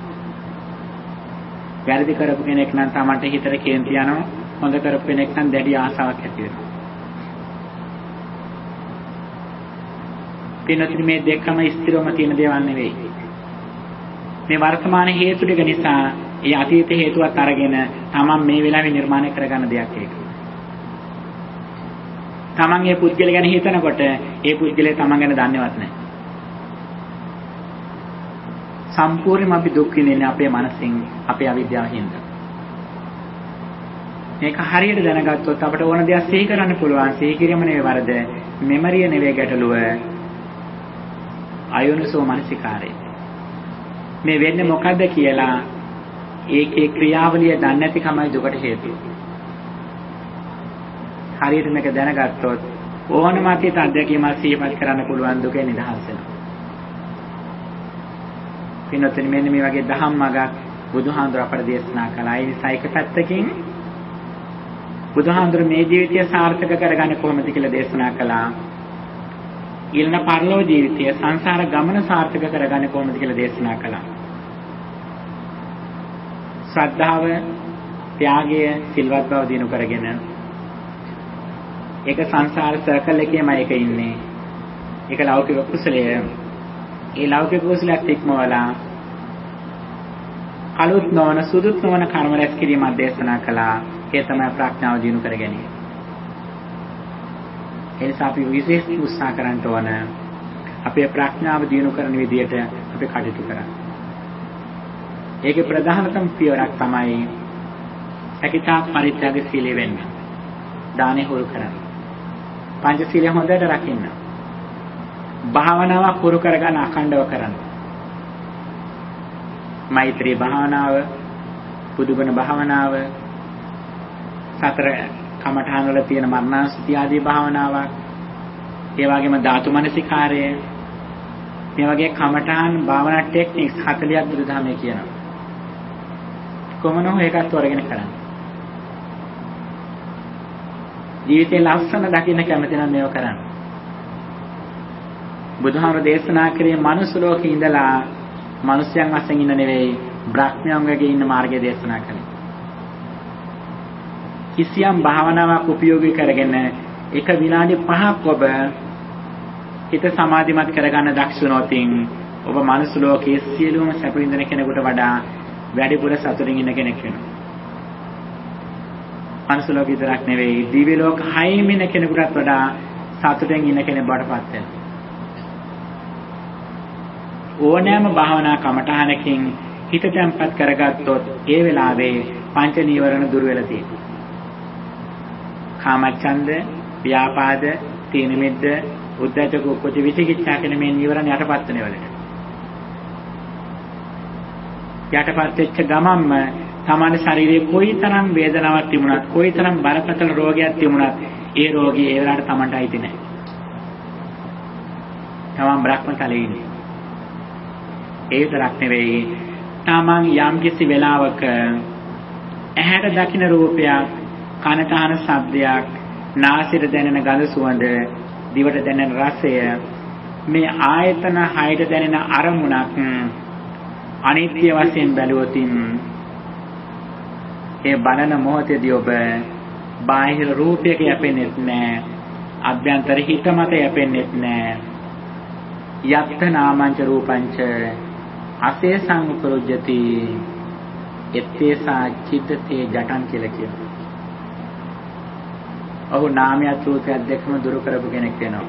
වැරදි කරපු කෙනෙක් නම් Tamanට හිතට කේන්ති යනවා. හොඳ කරපු කෙනෙක් නම් දැඩි ආසාවක් ඇති වෙනවා. පින්නතුනි මේ දෙකම ස්ථිරවම තියෙන දේවල් නෙවෙයි. මේ වර්තමාන හේතු ටික නිසා ඒ අතීත හේතුවත් අරගෙන තමන් මේ වෙලාවේ නිර්මාණය කරගන්න දෙයක් ඒක. තමන් මේ පුද්ගලයා ගැන හිතනකොට ඒ පුද්ගලයා තමන් ගැන දන්නේවත් නැහැ. සම්පූර්ණයෙන්ම අපි දුක් විඳින්නේ අපේ මනසින්, අපේ අවිද්‍යාව හින්දා. මේක හරියට දැනගත්තොත් අපිට ඕන දෙයක් සිහි කරන්න පුළුවන්. සිහි කිරීම නෙවෙයි වරද. මෙමරිය නෙවෙයි ගැටලුව. අයෝනිසෝ මනසිකාරය. මේ වෙන්නේ මොකද්ද කියලා ඒකේ ක්‍රියාවලිය දන්නේ නැතිකමයි දුකට හේතුව. හරියට මේක දැනගත්තොත් ඕනම අතීත අත්දැකීමක් සිහිපත් කරන්න පුළුවන් දුකේ නිදහස් වෙනවා. පින්නොතෙන් මෙන්න මේ වගේ දහම් මගක් බුදුහාඳුර අපට දේශනා කළා. ඒ නිසා එක පැත්තකින් බුදුහාඳුර මේ ජීවිතය සාර්ථක කරගන්නේ කොහොමද කියලා දේශනා කළා. ඊළඟ පරලෝක ජීවිතය සංසාර ගමන සාර්ථක කරගන්නේ කොහොමද කියලා දේශනා කළා. ශ්‍රද්ධාව, ත්‍යාගය, සිල්වත් බව දිනු කරගෙන ඒක සංසාර සර්කල් එකේමයි ඒක ඉන්නේ. ඒක ලෞකික කුසලය. ඒ ලෞකික කුසලයක් ඉක්මවලා අලුත් නොවන සුදුත් නොවන කර්ම රැස් කිරීමක් දේශනා කළා. ඒ තමයි ප්‍රඥාව දිනු කර ගැනීම. ඒ නිසා අපි විශේෂ උත්සාහ කරන්න ඕන අපේ ප්‍රඥාව දිනු කරන විදියට අපි කටයුතු කරන්න. ඒකේ ප්‍රධානතම පියවරක් තමයි සකිතා පරිත්‍යාග සීලය වෙන්න. දානෙ හොරු කරන්න. පංචශීලය හොඳට රකින්න. භාවනාව පුරු කරගන්න අඛණ්ඩව කරන්න. මෛත්‍රී භාවනාව, බුදුගුණ භාවනාව, සතර කමඨාන වල තියෙන මරණාසති ආදී භාවනාවක්, ඒ වගේම ධාතු මනසිකාරය, මේ වගේ කමඨාන් භාවනා ටෙක්නික්ස් 40ක් බුදුදහමේ කියනවා. කොමන හෝ එකක් තෝරගෙන කරන්න. ජීවිතේ ලස්සන දකින්න කැමති නම් මේව කරන්න. බුදුහාමර දේශනා කරේ මනුස්ස ලෝකේ ඉඳලා මිනිස්යන් වශයෙන් ඉන්න නෙවෙයි බ්‍රහ්මයන් වගේ ඉන්න මාර්ගය දේශනා කළේ. කිසියම් භාවනාවක් උපයෝගී කරගෙන එක විනාඩි 5ක් ඔබ හිත සමාධිමත් කරගන්න දක්ෂ වුණොත් ඔබ මනුස්ස ලෝකයේ සියලුම සැප විඳින කෙනෙකුට වඩා වැඩිපුර සතුටින් ඉන්න කෙනෙක් වෙනවා. මනුස්ස ලෝකෙ විතරක් නෙවෙයි දිව්‍ය ලෝක 6ෙම ඉන්න කෙනෙකුටත් වඩා සතුටින් ඉන්න කෙනෙක් බවට පත් වෙනවා. ඕනෑම භාවනා කමඨහනකින් හිත තැම්පත් කරගත්තොත් ඒ වෙලාවේ පංච නීවරණ දුර වෙලා තියෙනවා. කාමච්ඡන්ද, ව්‍යාපාද, තීන මිද්ද, උද්ධච්ච කුච්ච විචිකිච්ඡා කියන මේ නීවරණ යටපත් වෙන වෙලට. යටපත් වෙච්ච ගමන්ම තමන්ගේ ශරීරයේ කොයිතරම් වේදනාවක් තිබුණත්, කොයිතරම් බරපතල රෝගයක් තිබුණත්, ඒ රෝගී ඒ වෙලාවට තමන්ට අයිති නැහැ. තමන් බ්‍රහ්මතලයේ ඉන්නේ. ඒ විතරක් නෙවෙයි තමන් යම් කිසි වෙලාවක ඇහැට දකින්න රූපයක්, කනට අහන ශබ්දයක්, නාසයට දැනෙන ගඳ සුවඳ, දිවට දැනෙන රසය, මේ ආයතන 6ට දැනෙන අරමුණක් අනිත්‍ය වශයෙන් බැලුවොත් ඒ බලන මොහොතේදී ඔබ බාහිර රූපයක යැපෙන්නේ නැහැ, අභ්‍යන්තර හිත මත යැපෙන්නේ නැහැ. යත්ත නාමංච රූපංච අසේසං උපරුජ්ජති එත්තේසා චිත්තේ ජටං කියලා කියනවා. ඔහු නාමයක් රූපයක් දෙකම දුරු කරපු කෙනෙක් වෙනවා.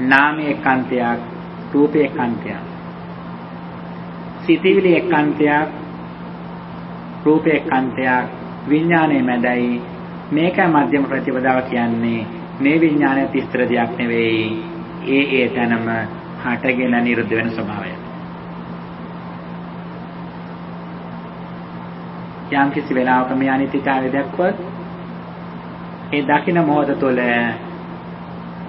නාමයේ කාන්තයක්, රූපයේ කාන්තයක්. සිතිවිලි එකාන්තයක්, රූපයේ කාන්තයක්, විඥානයේ මැදයි. මේක මධ්‍යම ප්‍රතිපදාව කියන්නේ මේ විඥානය තිස්තර දෙයක් නෙවෙයි. ඒ තැනම හටගෙන නිරුද්ධ වෙන ස්වභාවය. යම් කිසි වෙලාවක මේ අනිත්‍යතාවය දැක්කොත් ඒ දකින්න මොහොත තුළ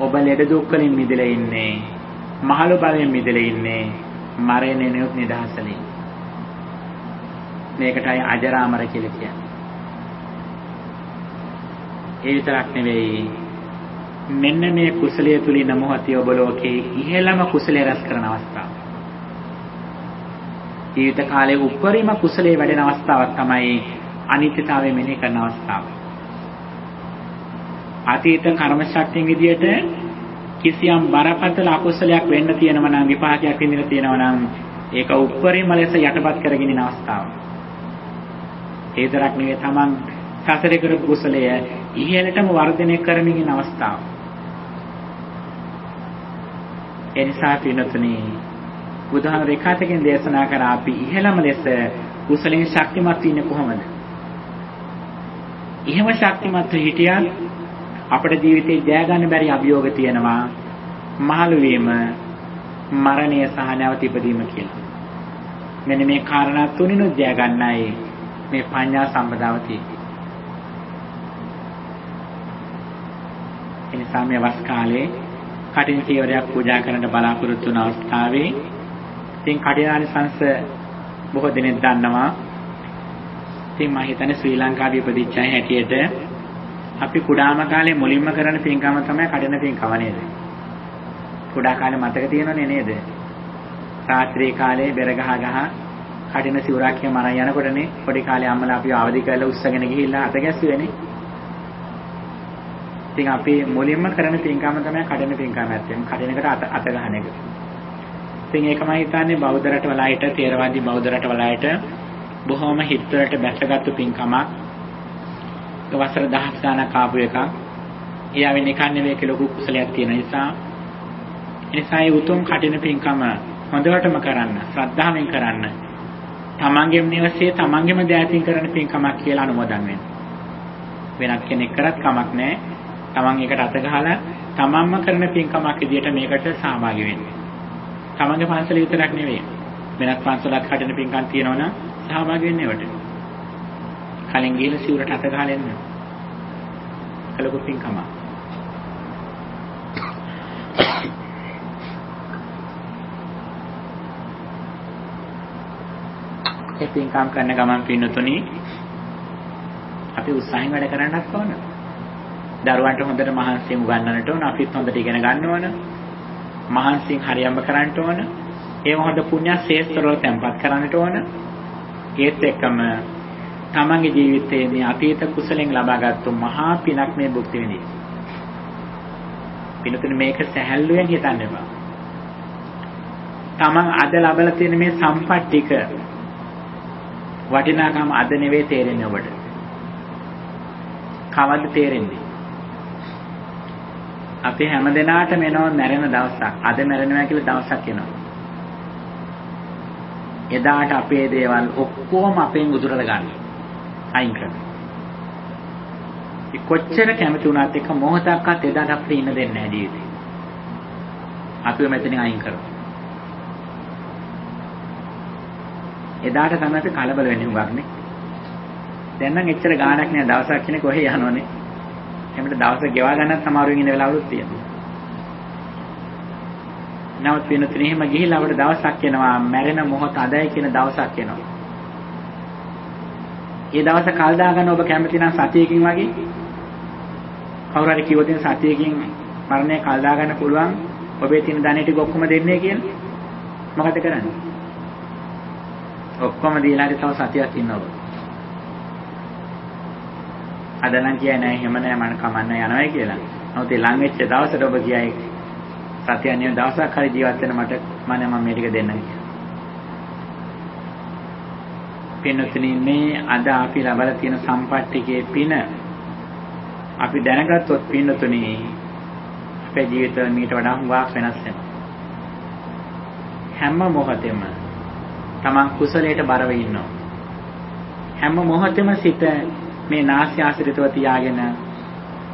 ඔබ ලෙඩ දුක් වලින් මිදලා ඉන්නේ, මහලු බලයෙන් මිදලා ඉන්නේ, මරණයෙන් නිදහසලින්. මේකටයි අජරාමර කියලා කියන්නේ. ඒ විතරක් නෙවෙයි මෙන්න මේ කුසලයේ තුලින් මොහොතේ ඔබ ලෝකේ ඉහළම කුසලයේ රැස් කරන අවස්ථාව. ජීවිත කාලයේ උපරිම කුසලයේ වැඩෙන අවස්ථාවක් තමයි අනිත්‍යතාවය මෙනෙහි කරන අවස්ථාව. අතීත කර්ම ශක්තිය විදියට කිසියම් බරපතල අකුසලයක් වෙන්න තියෙනවා නම්, විපාකයක් වෙන්න තියෙනවා නම් ඒක උපරිම ලෙස යටපත් කරගෙන ඉන අවස්ථාව. ඒ විතරක් නෙවෙයි තමන් සසරේ කරපු කුසලය ඉහළටම වර්ධනය කරමින් ඉන අවස්ථාව. එනිසා පින්තුනි බුදුහාම රේඛාතකින් දේශනා කර අපි ඉහළම ලෙස කුසලෙන් ශක්තිමත් වෙන්නේ කොහොමද? එහෙම ශක්තිමත් හිටියත් අපේ ජීවිතේ ජය ගන්න බැරි අභියෝග තියෙනවා. මහලු වීම, මරණය සහ නැවත ඉපදීම කියලා. මෙන්න මේ කාරණා තුනිනුත් ජය ගන්නයි මේ පඤ්ඤා සම්පදාව තියෙන්නේ. එනිසා මේ වස් කාලේ කටින් චීවරයක් පූජා කරන්න බලාපොරොත්තු වන අවස්ථාවේ ඉතින් කඩිනානිසංශ බොහෝ දෙනෙක් දන්නවා. ඉතින් මම හිතන්නේ ශ්‍රී ලංකාවේ ඉපදිච්ච අය හැටියට අපි කුඩාම කාලේ මුලින්ම කරන පින්කම තමයි කඩින පින්කම නේද? කුඩා කාලේ මතක තියෙනවනේ නේද? රාත්‍රී කාලේ බෙර ගහ කඩින සිවුරක් මරන් යනකොටනේ පොඩි කාලේ අම්මලා අපිව අවදි කරලා උස්සගෙන ගිහිල්ලා අත ගැස්සුවේනේ. ඉතින් අපි මුලින්ම කරන පින්කම තමයි කඩින පින්කම ඇත්තෙම කඩිනකට අත ගහන එක. ඉතින් ඒකම හිතන්නේ බෞද්ධ රටවලයිට තේරවාදී බෞද්ධ රටවලයිට බොහොම හිතවලට බැසගත්තු පින්කමක්. ඒ වසර 1000 ගණක් ආපු එකක්. ඊයාවෙන් එකක් නෙවෙයි කියලා ලොකු කුසලයක් තියෙන නිසා ඒ උතුම් කටින පින්කම හොඳටම කරන්න, ශ්‍රද්ධාවෙන් කරන්න. තමන්ගේම නිවසේ තමන්ගේම දෑතින් කරන පින්කමක් කියලා අනුමೋದන් වෙන්න. වෙනත් කෙනෙක් කරත් කමක් නැහැ. තමන් ඒකට අත ගහලා තමන්ම කරන පින්කමක් විදියට මේකට සහභාගී වෙන්න. තමන්ගේ පන්සල විතරක් නෙවෙයි. වෙනත් පන්සලක් කටින පින්කම් තියෙනවනම් සහභාගී වෙන්න ඒවට. කලින් ගිහලා සිවුරට අත ගහලා එන්න. කලක පින්කම. ඒ පින්කම් කරන ගමන් පින්නතුනි අපි උත්සාහයෙන් වැඩ කරන්නත් ඕන. දරුවන්ට හොඳට මහන්සියෙන් උගන්වන්නට ඕන. අපිත් හොඳට ඉගෙන ගන්න ඕන. මහන්සියෙන් හරියම්බ කරන්නට ඕන. ඒව හොඳ පුණ්‍ය ශේෂ්ත්‍රවල තැන්පත් කරන්නට ඕන. ඒත් එක්කම තමන්ගේ ජීවිතයේ මේ අතීත කුසලෙන් ලබාගත්තු මහා පිනක් මේ භුක්ති විඳින්න. පිනතුනේ මේක සැහැල්ලුවෙන් හිතන්න එපා. තමන් අද ලබලා තියෙන මේ සම්පත් ටික වටිනාකම අද නෙවෙයි තේරෙන්නේ ඔබට. කවද්ද තේරෙන්නේ? අපි හැමදෙනාටම එනවා මැරෙන දවසක්. අද මැරෙනවා කියලා දවසක් එනවා. එදාට අපේ දේවල් ඔක්කොම අපෙන් උදුරලා ගන්න. අයින් කරන්න. කොච්චර කැමති වුණත් එක මොහොතක්වත් එදාට අපිට ඉන්න දෙන්නේ නැහැ ජීවිතේ. අපිව මෙතනින් අයින් කරනවා. එදාට තමයි අපි කලබල වෙන්නේ උගක්නේ. දැන් නම් එච්චර ගාණක් නෑ දවසක් කෙනෙක් කොහේ යනවනේ. එහෙමද දවස ගෙවා ගන්නත් සමහරුවෙන් ඉන්න වෙලාවලුත් තියෙනවා. නමුත් වෙනතුනේ එහෙම ගිහිල්ලා අපිට දවසක් එනවා මැරෙන මොහොත අදයි කියන දවසක් එනවා. ඒ දවස කල් දාගන්න ඔබ කැමති නම් සතියකින් වගේ කවුරු හරි කිව්වොත් සතියකින් මරණය කල් දාගන්න පුළුවන් ඔබේ තියෙන ධනෙ ටික ඔක්කොම දෙන්නේ කියලා මොකද කරන්නේ? ඔක්කොම දීලා හරි තව සතියක් ඉන්නවා. අද නම් කියන්නේ නැහැ එහෙම නෑ මම කමන්න යනවායි කියලා. නමුත් ඒ ලං වෙච්ච දවසට ඔබ කියයි සතියක් නෙවෙයි දවසක් හරි ජීවත් වෙන මම මේ ටික දෙන්නම් කියලා. පින්නතුනි මේ අද අපි ලබලා තියෙන සම්පත්තිකේ පින අපි දැනගත්තොත් පින්නතුනි අපේ ජීවිතය මීට වඩා හුඟක් වෙනස් වෙනවා. හැම මොහොතෙම තමන් කුසලයට බරව ඉන්නවා. හැම මොහොතෙම සිත මේ නාස්‍ය ආශ්‍රිතව තියාගෙන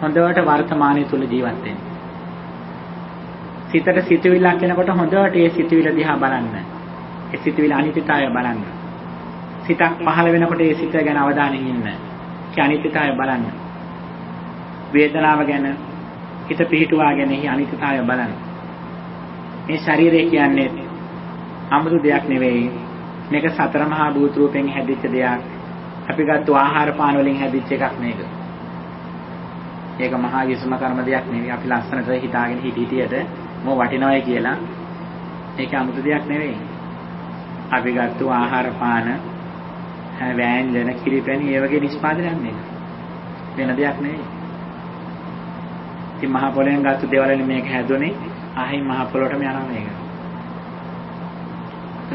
හොඳට වර්තමානයේ තුල ජීවත් වෙන්න. සිතට සිතුවිල්ලක් එනකොට හොඳට ඒ සිතුවිල්ල දිහා බලන්න. ඒ සිතුවිල්ල අනිත්‍යතාවය බලන්න. සිතක් පහළ වෙනකොට ඒ සිත ගැන අවධානයෙන් ඉන්න. ඒ අනිත්‍යතාවය බලන්න. වේදනාව ගැන හිත පිහිටුවාගෙන එහි අනිත්‍යතාවය බලන්න. මේ ශරීරය කියන්නේ අමුතු දෙයක් නෙවෙයි. මේක සතර මහා භූත රූපෙන් හැදිච්ච දෙයක්. අපි ගත්ත ආහාර පාන වලින් හැදිච්ච එකක් මේක. ඒක මහා විසම කර්ම දෙයක් නෙවෙයි. අපි ලස්සනට හිතාගෙන හිටියට මොව වටිනවයි කියලා. ඒක අමුතු දෙයක් නෙවෙයි. අපි ගත්ත ආහාර පාන වෑංජන කිරිපැණි ඒ වගේ නිෂ්පාදනයක් මේක. වෙන දෙයක් නෙවෙයි. ඉතින් මහා පොළෙන් ගත්ත දේවල් වලින් මේක හැදුනේ ආහින් මහා පොළොටම යනවා මේක.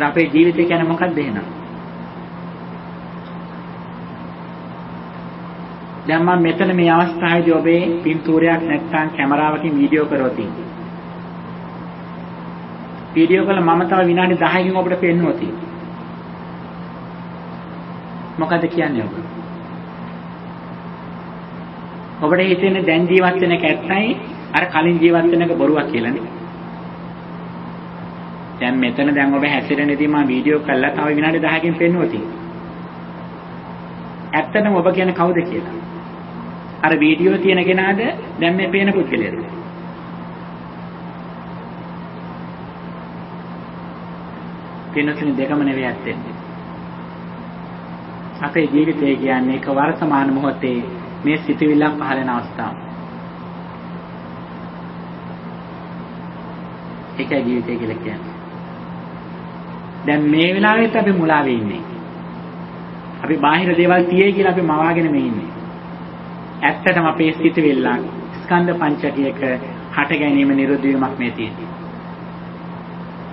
අපේ ජීවිතය කියන්නේ මොකක්ද එහෙනම්? දැන් මම මෙතන මේ අවස්ථාවේදී ඔබේ පින්තූරයක් නැත්නම් කැමරාවකින් වීඩියෝ කරවතියි. වීඩියෝ කළා මම තව විනාඩි 10කින් ඔබට පෙන්වුවා තියෙනවා. මොකද කියන්නේ ඔබ? ඔබට හිතෙන්නේ දැන් ජීවත් වෙන එක ඇත්තයි අර කලින් ජීවත් වෙන එක බොරුවක් කියලානේ. දැන් මෙතන දැන් ඔබ හැසිරෙනදී මම වීඩියෝ කළා තව විනාඩි 10කින් පෙන්වුවා තියෙනවා. ඇත්තටම ඔබ කියන්නේ කවුද කියලා? අර වීඩියෝ තියෙන කෙනාද දැන් මේ පේන පුද්ගලයාද? පින්නතුනි දෙකම නෙවෙයි ඇත්තේ. අපේ ජීවිතය කියන්නේ එක වර්තමාන මොහොතේ මේ සිතුවිල්ලක් පහළ වෙන අවස්ථාව. ඒකයි ජීවිතය කියලා කියන්නේ. දැන් මේ වෙලාවෙත් අපි මුලාවේ ඉන්නේ. අපි බාහිර දේවල් තියේ කියලා අපි මවාගෙන මේ ඉන්නේ. ඇත්තටම අපේ සිතුවිල්ලක් ස්කන්ධ පංචකයක හට ගැනීම නිරුද්ධ වීමක් මේ තියෙන්නේ.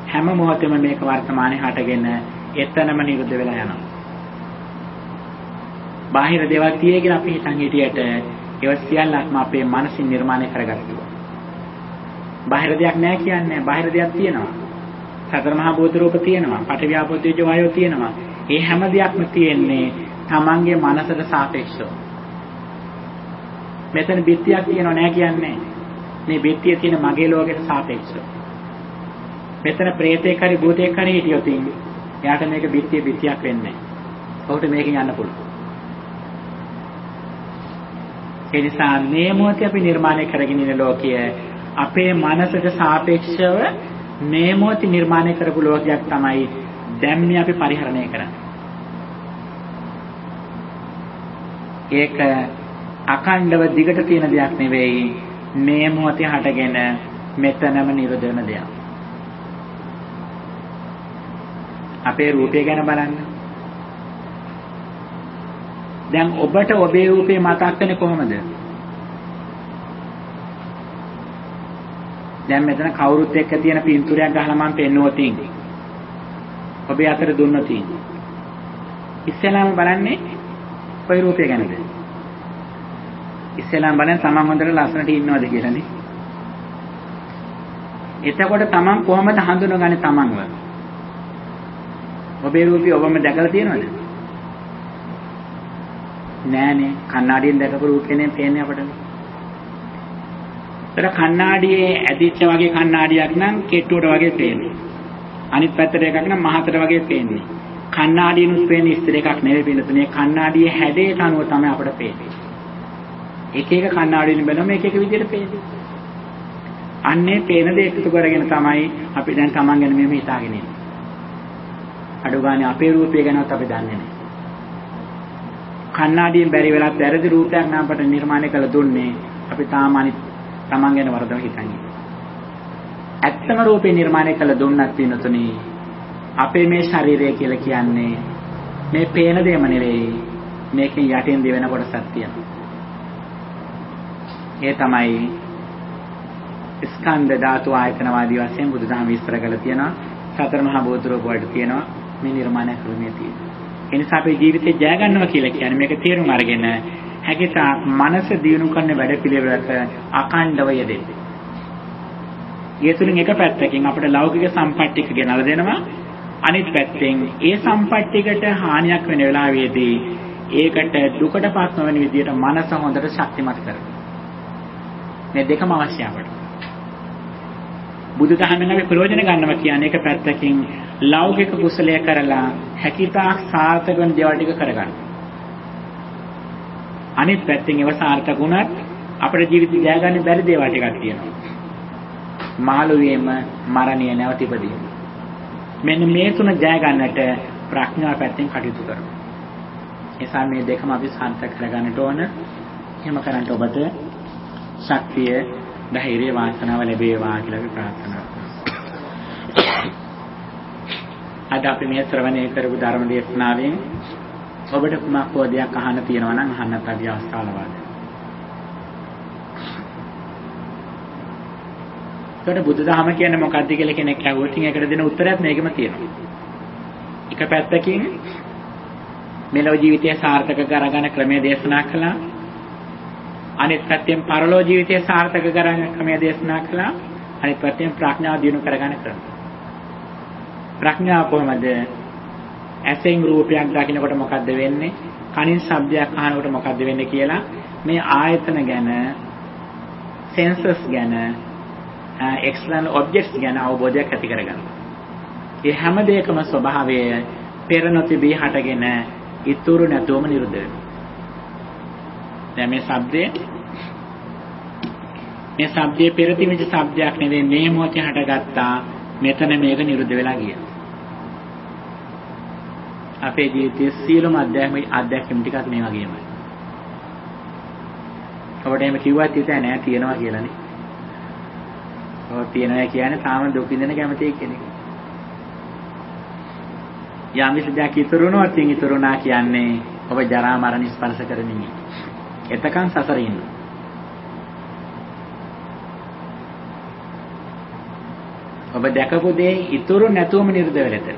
හැම මොහොතෙම මේක වර්තමානයේ හටගෙන එතනම නිරුද්ධ වෙලා යනවා. බාහිර දේවල් තියේ කියලා අපි හිතන් හිටියට ඒව සියල්ලක්ම අපේ මනසින් නිර්මාණය කරගත්තා. බාහිර දෙයක් නැහැ කියන්නේ බාහිර දෙයක් තියෙනවා. සතර මහා භූත රූප තියෙනවා. පඨවි ආපෝ තේජෝ වායෝ තියෙනවා. මේ හැම දෙයක්ම තියෙන්නේ තමන්ගේ මනසට සාපේක්ෂව. මෙතන බිත්තියක් තියෙනව නෑ කියන්නේ. මේ බිත්තිය තියෙන මගේ ලෝකයට සාපේක්ෂව. මෙතන ප්‍රේතෙක් හරි භූතෙක් හරි හිටියොත් එයාට මේක බිත්තියක් වෙන්නේ නෑ. ඔහුට මේකෙන් යන්න පුළුවන්. ඒ නිසා මේ මොහොතේ අපි නිර්මාණය කරගෙන ඉන්න ලෝකය අපේ මනසට සාපේක්ෂව මේ මොහොතේ නිර්මාණය කරපු ලෝකයක් තමයි දැන් මේ අපි පරිහරණය කරන්නේ. ඒක අඛණ්ඩව දිගට තියෙන දෙයක් නෙවෙයි මේ මොහොතේ හටගෙන මෙතනම නිරුද්ධ වෙන දෙයක්. අපේ රූපය ගැන බලන්න. දැන් ඔබට ඔබේ රූපේ මතක් වෙන්නේ කොහොමද? දැන් මෙතන කවුරුත් එක්ක තියෙන පින්තූරයක් ගහලා මම පෙන්නුවොත් ඔබේ අතට දුන්නොත් ඉස්සෙල්ලාම බලන්නේ ඔය රූපය ගැනද? ඉස්සෙල්ලාම බලන්නේ තමන් හොඳට ලස්සනට ඉන්නවද කියලානේ. එතකොට තමන් කොහොමද හඳුනගන්නේ තමන්ව? ඔබේ රූපය ඔබම දැකලා තියෙනවද? නෑනේ. කණ්ණාඩියෙන් දැකපු රූපේනේ පේන්නේ අපට. ඒතර කණ්ණාඩියේ ඇදිච්ච වගේ කණ්ණාඩියක් නම් කෙට්ටුවට වගේ පේන්නේ. අනිත් පැත්තට එකක් නම් මහතට වගේ පේන්නේ. කණ්ණාඩියනුත් පේන්නේ ඉස්තර එකක් නෙවෙයි පිළිතුරේ. කණ්ණාඩියේ හැඩයට අනුව තමයි අපට පේන්නේ. එක එක කණ්ණාඩියෙන් බලම එක එක විදිහට පේන්නේ. අන්නේ පේන දේ එකතු කරගෙන තමයි අපි දැන් Taman ගැන මෙහෙම හිතාගෙන ඉන්නේ. අඩු ගානේ අපේ රූපය ගැනවත් අපි දන්නේ නැහැ. කණ්ණාඩියෙන් බැරි වෙලත් වැරදි රූපයක් නම් අපට නිර්මාණය කළ දුන්නේ අපි තාම අනිත් Taman ගැන වරදව හිතන්නේ. ඇත්තම රූපේ නිර්මාණය කළ දුන්නත් පිනතුනි අපේ මේ ශරීරය කියලා කියන්නේ මේ පේන දෙයම නෙවෙයි මේකෙන් යටින් දෙවෙන කොටසක් තියෙනවා. ඒ තමයි ස්කන්ධ ධාතු ආයතනවාදී වශයෙන් බුදුදහම විස්තර කරලා තියෙනවා. සතර මහා භූත රූප වලට තියෙනවා මේ නිර්මාණය ක්‍රමයේ තියෙනවා. ඒ නිසා අපේ ජීවිතේ ජය ගන්නවා කියලා කියන්නේ මේක තේරුම් අරගෙන හැකිතා මනස දියුණු කරන වැඩපිළිවෙලට අකණ්ඩව යෙදෙන්න. ඒ තුලින් එක පැත්තකින් අපිට ලෞකික සම්පත්තික ගෙනලා දෙනවා. අනිත් පැත්තෙන් ඒ සම්පත්තිකට හානියක් වෙන වෙලාවෙදී ඒකට දුකටපත් නොවන විදිහට මනස හොඳට ශක්තිමත් කරනවා. මේ දෙකම අවශ්‍යයි අපට. බුදුදහමෙන් අපි ප්‍රයෝජන ගන්නවා කියන්නේ එක පැත්තකින් ලෞකික කුසලයේ කරලා හැකිතාක් සාර්ථක වෙන දේවල් ටික කරගන්න. අනිත් පැත්තෙන් ඒව සාර්ථක වුණත් අපේ ජීවිතය ජය ගන්න බැරි දේවල් ටිකක් තියෙනවා. මාළු වීම, මරණය, නැවත ඉපදීම. මෙන්න මේ තුන ජය ගන්නට ප්‍රඥාව පැත්තෙන් කටයුතු කරනවා. එසා මේ දෙකම අපි සාර්ථක කරගන්නට ඕන. එහෙම කරන්ට ඔබට ශක්තිය, ධෛර්යය, වාසනාව ලැබේවා කියලා අපි ප්‍රාර්ථනා කරනවා. අද අපි මේ ශ්‍රවණය කරපු ධර්ම දේශනාවෙන් ඔබට කුමක් හෝ දෙයක් අහන්න තියෙනවා නම් අහන්නත් අපි අවස්ථාව ලබා දෙනවා. ඒකට බුදුදහම කියන්නේ මොකක්ද කියලා කෙනෙක් අහුවොත් ඒකට දෙන උත්තරයක් මේකම තියෙනවා. එක පැත්තකින් මෙලොව ජීවිතය සාර්ථක කරගන්න ක්‍රමයේ දේශනා කළා. අනිත් පැත්තෙන් පරලෝ ජීවිතය සාර්ථක කරගන්න ක්‍රමයේ දේශනා කළා. අනිත් පැත්තෙන් ප්‍රඥාව දිනු කරගන්න ක්‍රම. ප්‍රඥාව කොහොමද? ඇසෙන් රූපයක් දකිනකොට මොකද්ද වෙන්නේ? කනින් ශබ්දයක් අහනකොට මොකද්ද වෙන්නේ කියලා මේ ආයතන ගැන, සෙන්සස් ගැන, එක්ස්ටර්නල් ඔබ්ජෙක්ට්ස් ගැන අවබෝධයක් ඇති කරගන්නවා. ඒ හැම දෙයකම ස්වභාවය පෙර නොතිබී හටගෙන ඉතුරු නැතුවම නිරුද්ධ වෙනවා. දැන් මේ ශබ්දයේ පෙර තිබිච්ච ශබ්දයක් නෙවෙයි, මේ මොහොතේ හටගත්තා. මෙතන මේක නිරුද්ධ වෙලා ගියා. අපේ ජීවිතයේ සියලුම අධ්‍යාත්මික ටිකක් මේ වගේමයි. ඔබට එහෙම කිව්වත් හිතන්නේ නැහැ තියනවා කියලානේ. ඔය තියනවා කියන්නේ තාම දුක් විඳින කැමති කෙනෙක්. යම් විදිහක් ඉතුරුනොත් ඉතුරුනා කියන්නේ ඔබ ජරා මරණ ස්පර්ශ කරමින්. එතකන් සසරේ ඉන්න. ඔබ දැකපු දේ ඉතුරු නැතුවම නිරුද්ධ වෙලද.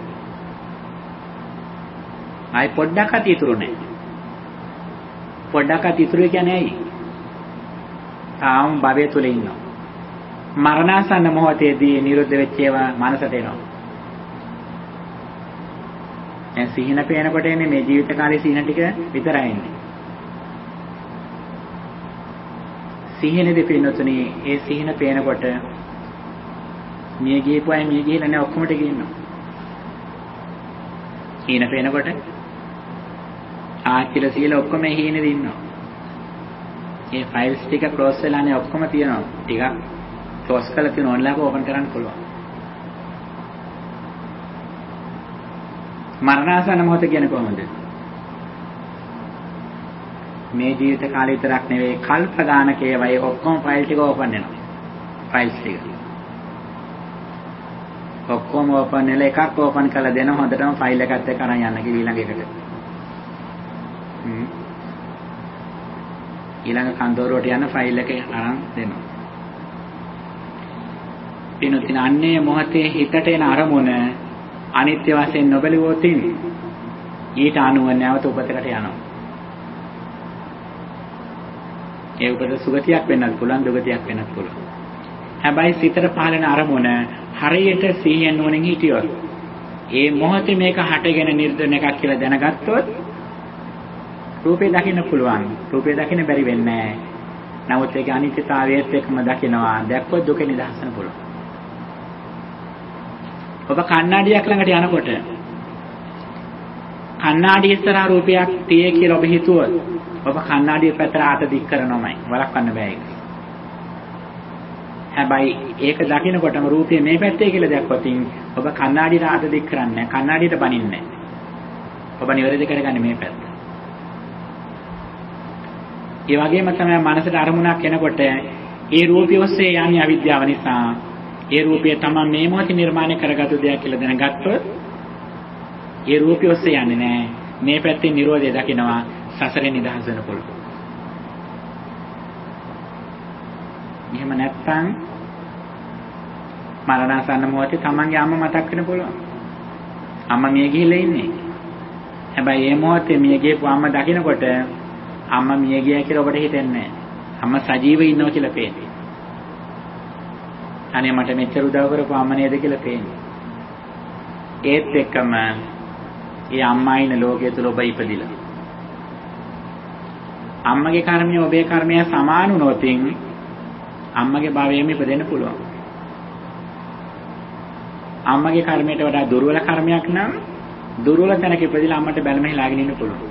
ආයි පොඩ්ඩක්වත් ඉතුරු නැහැ. පොඩ්ඩක්වත් ඉතුරු කියන්නේ ඇයි? තාම භවයේ තුල ඉන්නවා. මරණාසන්න මොහොතේදී නිරුද්ධ වෙච්ච ඒවා මනසට එනවා. දැන් සිහින පේනකොට එන්නේ මේ ජීවිත කාලේ සිහින ටික විතරයි එන්නේ. සිහිනේදී පින්නතුනේ ඒ සිහින පේනකොට මිය ගිහපුවයි මිය ගිහලා නැහැ ඔක්කොම ටික ඉන්නවා. හීන පේනකොට ආච්චිලා සීලා ඔක්කොම හීනේදී ඉන්නවා. මේ ෆයිල්ස් ටික ක්ලෝස් වෙලානේ ඔක්කොම තියෙනවා. ටිකක් ක්ලෝස් කරලා තියෙන ඔන්ලයින් ඕපන් කරන්න පුළුවන්. මරණාසන්න මොහොත කියන්නේ කොහොමද? මේ ජීවිත කාලය විතරක් නෙවෙයි කල්ප ගානකේ වයි ඔක්කොම ෆයිල් ටික ඕපන් වෙනවා. ෆයිල්ස් ටික ඔක්කොම ඕපන් වෙලා එකක් ඕපන් කරලා දෙන හොඳටම ෆයිල් එකත් එක්ක අරන් යන්න ඊළඟ එකට. ඊළඟ කන්දෝරුවට යන ෆයිල් එක අරන් දෙනවා. පිනුතින අන්නේ මොහොතේ හිතට එන අරමුණ අනිත්‍ය වශයෙන් නොබැලුවොත් ඊට අනුව නැවත උපතකට යනවා. ඒ උපත සුගතියක් වෙන්නත් පුළුවන්, දුගතියක් වෙන්නත් පුළුවන්. හැබැයි සිතට පහළන අරමුණ හරියට සිහියෙන් නොනින් හිටියොත් ඒ මොහොතේ මේක හටගෙන නිර්දන එකක් කියලා දැනගත්තොත් රූපේ දකින්න පුළුවන්. රූපේ දකින්න බැරි වෙන්නේ නැහැ. නමුත් ඒක අනිත්‍යතාවයත් එක්කම දකිනවා. දැක්කොත් දුක නිදහස් වෙන්න පුළුවන්. ඔබ කණ්ණාඩියක් ළඟට යනකොට කණ්ණාඩිය ඉස්සරහා රූපයක් තියේ කියලා ඔබ හිතුවොත් ඔබ කණ්ණාඩිය පැත්තට අත දික් කරනවමයි. වළක්වන්න බෑ ඒක. හැබැයි ඒක දකින්නකොටම රූපය මේ පැත්තේ කියලා දැක්කොත් ඔබ කණ්ණාඩියට අත දික් කරන්නේ නැහැ. කණ්ණාඩියට බනින්නේ නැහැ. ඔබ නිවැරදි කරගන්නේ මේ පැත්ත. ඒ වගේම තමයි මනසට අරමුණක් එනකොට ඒ රූපය ඔස්සේ යන්නේ අවිද්‍යාව නිසා. ඒ රූපය තමයි මේ මොහොතේ නිර්මාණය කරගත්තු දෙයක් කියලා දැනගත්තොත් ඒ රූපය ඔස්සේ යන්නේ නැහැ. මේ පැත්තේ Nirodha දකිනවා සසරේ නිදහස් වෙන පුළුවන්. එහෙම නැත්නම් මරණාසන්න මොහොතේ තමන්ගේ අම්මා මතක් වෙන පුළුවන්. අම්මා මිය ගිහිල්ලා ඉන්නේ. හැබැයි මේ මොහොතේ මිය ගියපු අම්මා දකිනකොට අම්මා මිය ගියා කියලා ඔබට හිතෙන්නේ නැහැ. අම්මා සජීවව ඉන්නවා කියලා පේන්නේ. අනේ මට මෙච්චර උදව් කරපු අම්මා නේද කියලා පේන්නේ. ඒත් එක්කම ඒ අම්මා ඉන්න ලෝකයේ තුල ඔබ ඉපදිලා. අම්මගේ කර්මය ඔබේ කර්මය සමාන වුණොත් අම්මගේ භාවයෙම ඉපදෙන්න පුළුවන්. අම්මගේ කර්මයට වඩා දුර්වල කර්මයක් නම් දුර්වල තැනක ඉපදිලා අම්මට බැලම හිලාගෙන ඉන්න පුළුවන්.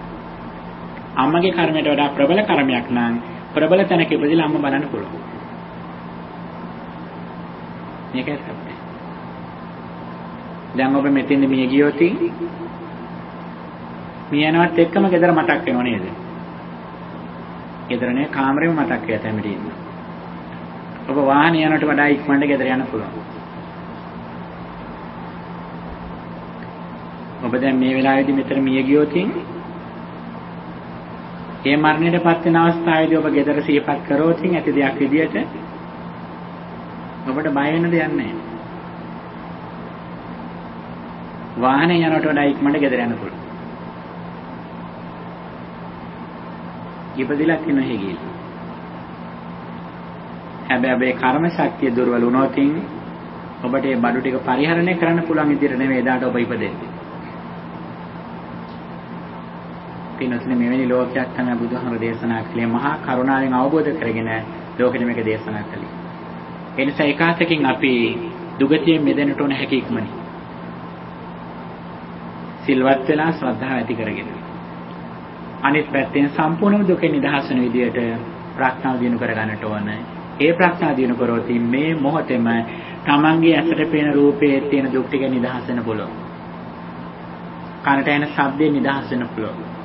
අම්මගේ කර්මයට වඩා ප්‍රබල කර්මයක් නම් ප්‍රබල තැනක ඉපදිලා අම්ම බලන්න පුළුවන්. මේකයි සත්‍යය. දැන් ඔබ මෙතෙන් මිය ගියොත් මියනවත් එක්කම ගෙදර මතක් වෙනව නේද? ගෙදරනේ කාමරේම මතක් වෙලා තමයි ඉන්නේ. ඔබ වාහනේ යනකොට වඩා ඉක්මනට ගෙදර යන්න පුළුවන්. ඔබ දැන් මේ වෙලාවේදී මෙතන මිය ගියොත් ඒ මරණයටපත් වෙන අවස්ථාවේදී ඔබ ගෙදර සිහිපත් කරොත් ඇති දෙයක් විදියට ඔබට බය වෙන්න දෙයක් නැහැ. වාහනේ යනකොට වඩා ඉක්මනට ගෙදර යන්න පුළුවන්. ඉපදිලා තියෙන හැබැයි කර්ම ශක්තිය දුර්වල වුණොත් ඔබට මේ බඩු ටික පරිහරණය කරන්න පුළුවන් විදිහට නෙමෙයි එදාට ඔබ ඉපදෙන්නේ. පින්වත්නි මෙවැනි ලෝකයක් තමයි බුදුහාමර දේශනා කළේ මහා කරුණාවෙන් අවබෝධ කරගෙන ලෝකෙට මේක දේශනා කළේ. ඒ නිසා ඒකාතකින් අපි දුගතියෙන් මිදෙන්නට ඕන හැකි ඉක්මනින්. සිල්වත් වෙලා ශ්‍රද්ධාව ඇති කරගෙන. අනිත් පැත්තෙන් සම්පූර්ණ දුකෙන් නිදහස් වෙන විදියට ප්‍රඥාව දිනු කර ගන්නට ඕන. ඒ ප්‍රඥාව දිනු කරොත් මේ මොහොතේම තමන්ගේ ඇසට පේන රූපයේ තියෙන දුක් ටික නිදහස් වෙන්න පුළුවන්. කනට එන ශබ්දේ නිදහස් වෙන්න පුළුවන්.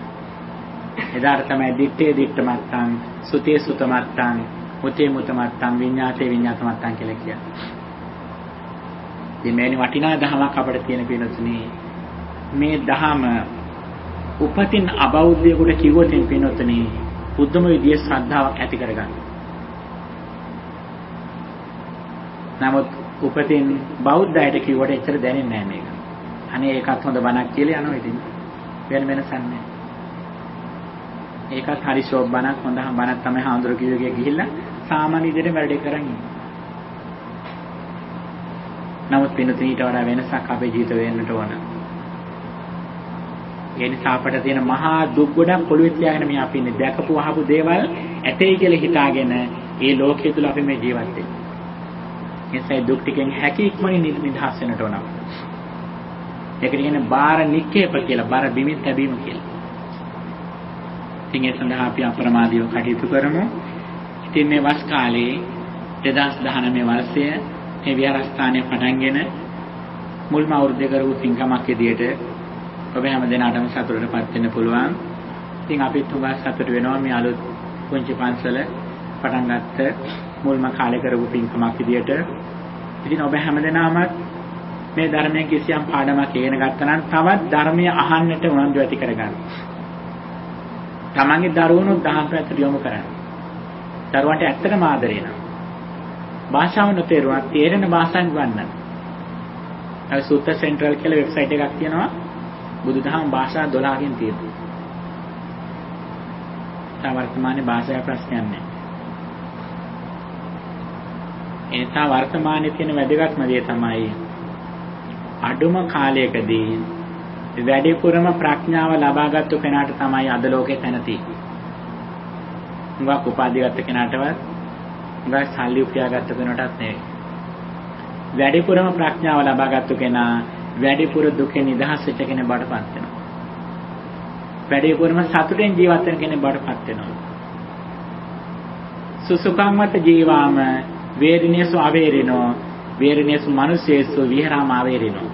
එදාට තමයි දිත්තේ දිත්ත මත්තං, සුතේ සුත මත්තං, මුතේ මුත මත්තං, විඤ්ඤාතේ විඤ්ඤාත මත්තං කියලා කියන්නේ. මේ වටිනා දහමක් අපිට තියෙන පිනතුනි. මේ දහම උපතින් අබෞද්ධයෙකුට කිව්වොත් පිනතුනි බුද්ධම විදියේ ශ්‍රද්ධාවක් ඇති කරගන්න. නමුත් උපතින් බෞද්ධයට කිව්වට එච්චර දැනෙන්නේ නැහැ මේක. අනේ ඒකත් හොඳ බණක් කියලා යනවා ඉතින්. වෙන වෙනසක් නැහැ. ඒකත් හරි ෂෝක් බණක් හොඳ බණක් තමයි හාමුදුරු කිව්වගේ ගිහිල්ලා සාමාන්‍ය විදිහට වැඩ කරන් ඉන්නේ. නමුත් පින්තුනි ඊට වඩා වෙනසක් අපේ ජීවිත වෙන්නට ඕන. ඒ නිසා අපට තියෙන මහා දුක් ගොඩක් පොළොවේ තියාගෙන මේ අපි ඉන්නේ දැකපු අහපු දේවල් ඇතේ කියලා හිතාගෙන ඒ ලෝකයේ තුල අපි මේ ජීවත් වෙන්නේ. එසේ දුක් ටිකෙන් හැකි ඉක්මනින් නිදහස් වෙන්නට ඕන. ඒක කියන්නේ බාර නික්කේප කියලා බාර බිමින් තැබීම කියලා. ඉතින් ඒ සඳහා අපි අප්‍රමාදීව කටයුතු කරමු. ඉතින් මේ වස් කාලේ 2019 වර්ෂයේ මේ විහාරස්ථානයේ පටන්ගෙන මුල්ම අවුරුද්දේ කරපු පින්කමක් විදියට ඔබ හැම දිනකටම සතුටටපත් වෙන්න පුළුවන්. ඉතින් අපිත් උගා සතුට වෙනවා මේ අලුත් පුංචි පන්සල පටන් ගත්ත මුල්ම කාලේ කරපු පින්කමක් විදියට. ඉතින් ඔබ හැම දිනම මේ ධර්මයෙන් කිසියම් පාඩමක් ඉගෙන ගත්තා නම් තවත් ධර්මය අහන්නට උනන්දු ඇති කරගන්න. තමන්ගේ දරුවනුත් දහම් පැත්තට යොමු කරන්න. දරුවන්ට ඇත්තටම ආදරේ නම් භාෂාව නොතේරුණා තේරෙන භාෂාවෙන් ගන්න. අර සූත්‍ර සෙන්ට්‍රල් කියලා වෙබ්සයිට් එකක් තියෙනවා. බුදුදහම භාෂා 12කින් තියෙනවා. වර්තමානයේ භාෂාවේ ප්‍රශ්නයක් නැහැ. එනිසා වර්තමානයේ තියෙන වැදගත්ම දේ තමයි අඩුම කාලයකදී වැඩිපුරම ප්‍රඥාව ලබාගත්තු කෙනාට තමයි අද ලෝකේ තැන තියෙන්නේ. උඟක් උපාධිය ගත්ත කෙනාටවත් උඟක් සල්ලි උපයාගත්ත කෙනාටත් නෙවෙයි. වැඩිපුරම ප්‍රඥාව ලබාගත්තු කෙනා වැඩිපුර දුකෙන් නිදහස් වෙච්ච කෙනෙක් බඩපත් වෙනවා. වැඩිපුරම සතුටෙන් ජීවත් වෙන කෙනෙක් බඩපත් වෙනවා. සුසුකම්මත ජීවාම වේරිනේසු අවේරිනෝ වේරිනේසු මනුස්සේසු විහරාම අවේරිනෝ.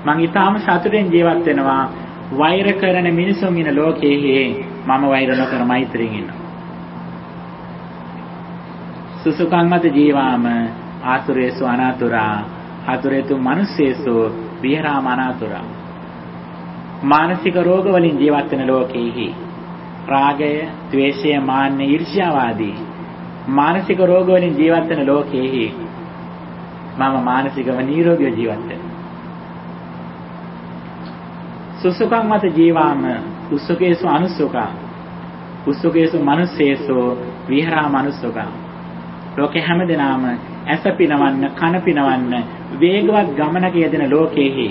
මං ඊටාම සතුටෙන් ජීවත් වෙනවා. වෛර කරන මිනිසුන් ඉන්න ලෝකයේ මම වෛර නොකර මෛත්‍රියෙන් ඉන්නවා. සුසුකම්මත ජීවාම ආතුරේසු අනාතුරා ආතුරේතු මනුස්සේසු විහරාම අනාතුරා. මානසික රෝග වලින් ජීවත් වෙන ලෝකයේ රාගය, ද්වේෂය, මාන්නය, ඊර්ෂ්‍යාවාදී මානසික රෝග වලින් ජීවත් වෙන ලෝකයේ මම මානසිකව නිරෝගීව ජීවත් වෙනවා. සුසුකං මත ජීවාම උස්සකේසු අනුස්සකං උස්සකේසු මනුස්සේසු විහරා මනුස්සකං. ලෝකේ හැමදෙනාම ඇස පිනවන්න කන පිනවන්න වේගවත් ගමනක යෙදෙන ලෝකෙහි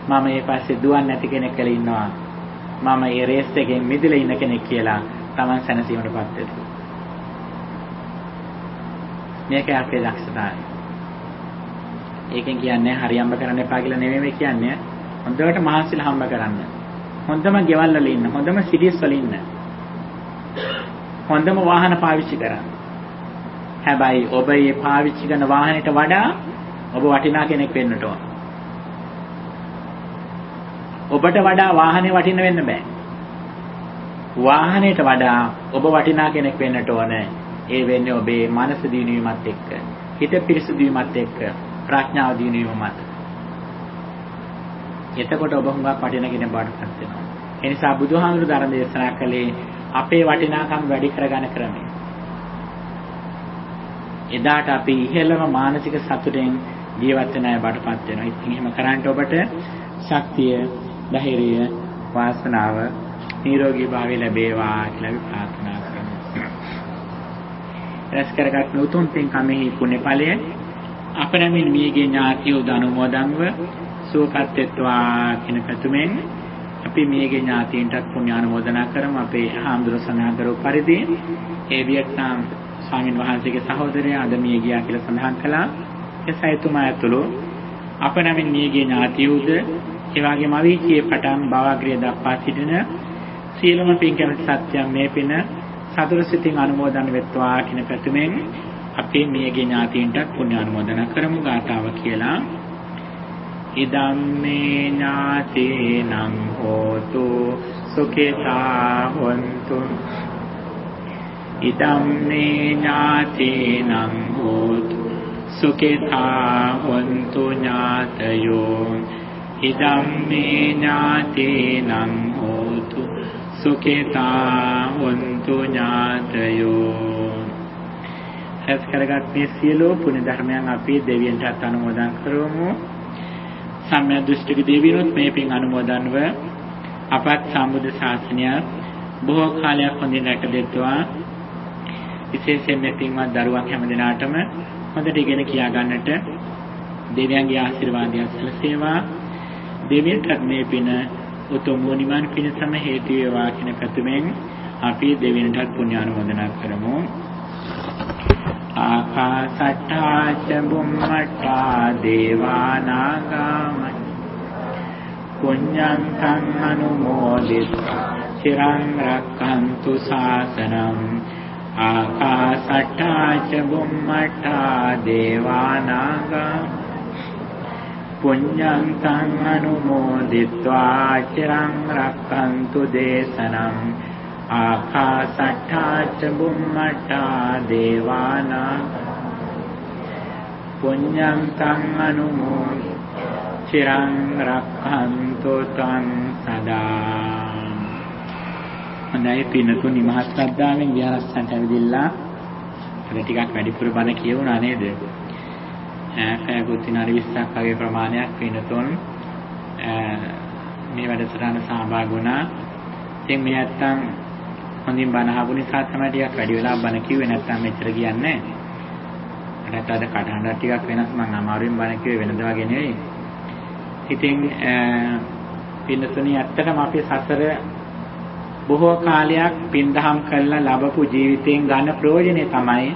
මම මේ පස්සේ දුවන්නේ නැති කෙනෙක් කියලා ඉන්නවා. මම මේ රේස් එකෙන් මිදලා ඉන්න කෙනෙක් කියලා Taman සැනසීමටපත් වෙනවා. මේක අපේ දක්ෂතාවය. ඒකෙන් කියන්නේ හරියම්බ කරන්න එපා කියලා නෙමෙයි කියන්නේ. හොඳට මහන්සිලා හම්බ කරන්න. හොඳම ගෙවල් වල ඉන්න, හොඳම සිටිස් වල ඉන්න. හොඳම වාහන පාවිච්චි කරන්න. හැබැයි ඔබ මේ පාවිච්චි කරන වාහනයට වඩා ඔබ වටිනා කෙනෙක් වෙන්නට ඕන. ඔබට වඩා වාහනේ වටින වෙන්න බෑ. වාහනයට වඩා ඔබ වටිනා කෙනෙක් වෙන්නට ඕන. ඒ වෙන්නේ ඔබේ මනස දියුණුවීමත් එක්ක, හිත පිරිසුදු වීමත් එක්ක, ප්‍රඥාව දියුණුවීම මත. එතකොට ඔබ හුඟක් වටින කෙනෙක් බවට පත් වෙනවා. ඒ නිසා බුදුහාමුදුරු ධර්ම දේශනා කළේ අපේ වටිනාකම් වැඩි කරගන්න ක්‍රමය. එදාට අපි ඉහළම මානසික සතුටෙන් ජීවත් වෙන අය බවට පත් වෙනවා. ඉතින් එහෙම කරන්න ඔබට ශක්තිය, ධෛර්යය, වාසනාව, නිරෝගී භාවය ලැබේවා කියලා අපි ප්‍රාර්ථනා කරමු. රැස් කරගත් උතුම් පින්කමෙහි පුණ්‍ය ඵලය අපනමින් මියගේ ඥාතියෝ අනුමෝදන්ව සුවපත් වෙත්වා කියන කතුමෙන් අපි මියගේ ඥාතීන්ටත් පුණ්‍ය ආනුමෝදනා කරමු. අපේ හාමුදුරුවෝ සඳහන් කරපු පරිදි ඒ වියට්නාම් ස්වාමීන් වහන්සේගේ සහෝදරයා අද මිය ගියා කියලා සඳහන් කළා. එසයිතුමා ඇතුළු අපනමින් මියගේ ඥාතියෝද ඒ වගේම අවීචියේ පටන් භවග්‍රය දක්වා සිටින සියලුම පින් කැමති සත්‍යයන් මේ පින සතුරු සිතින් අනුමෝදන් වෙත්වා කියන කතුමෙන් අපේ මියගේ ඥාතීන්ටත් පුණ්‍ය ආනුමෝදනා කරමු. ගාථාව කියලා ඉදම්මේ ඥාතේනං හෝතු සුඛිතා හොන්තු ඉදම්මේ ඥාතේනං හෝතු සුඛිතා හොන්තු ඥාතයෝ ඉදම්මේ ඥාතේනං හෝතු සුඛිතා හොන්තු ඥාතයෝ. හැස් කරගත් මේ සියලු පුණ්‍ය ධර්මයන් අපි දෙවියන්ට අනුමෝදන් කරමු. සම්‍යක් දෘෂ්ටික දෙවියන්ොත් මේ පින් අනුමෝදන්ව අපත් සම්බුද්ධ ශාසනය බොහෝ කාලයක් හොඳින් රැකදෙත්වා. විශේෂයෙන් මේ පින්වත් දරුවන් හැම දිනාටම හොඳට ඉගෙන කියා ගන්නට දෙවියන්ගේ ආශිර්වාදය සැලසේවා. දෙවියන්ට මේ පින උතුම් නිවන් පිණසම හේතු වේවා කියන කතුමෙන් අපි දෙවියන්ට පුණ්‍ය ආනුමෝදනා කරමු. ආකාසට්ටා ච බුම්මට්ටා දේවා නාග පුඤ්ඤන්තං අනුමෝදිත්වා චිරං රක්ඛන්තු ශාසනං. ආකාසට්ටා ච බුම්මට්ටා දේවා නාග පුඤ්ඤන්තං අනුමෝදිत्वा චිරං රක්ඛන්තු දේශනං. ආකාසට්ටා ච බුම්මට්ටා දේවානාග පුඤ්ඤන්තං අනුමෝදිत्वा චිරං රක්ඛන්තු ත්වං සදා. හොඳයි පින්තුනි, මහත් ශ්‍රද්ධාවෙන් විහාරස්ථානට ඇවිදilla අර ටිකක් වැඩිපුර බණ කියවුණා නේද? පැයකුත් විනාඩි 20ක් වගේ ප්‍රමාණයක් පින්තුන් මේ වැඩසටහන සහභාගී වුණා. ඉතින් මේ නැත්තම් හොඳින් බණ අහපු නිසා තමයි ටිකක් වැඩි වෙලා බණ කිව්වේ, නැත්තම් මෙච්චර කියන්නේ නැහැ. නැත්නම් අද කටහඬ ටිකක් වෙනස්, මම අමාරුවෙන් බණ කිව්වේ වෙනද වගේ නෙවෙයි. ඉතින් පින්තුනි, ඇත්තටම අපේ සසර බොහෝ කාලයක් පින්දහම් කරලා ලැබපු ජීවිතයෙන් ගන්න ප්‍රයෝජනේ තමයි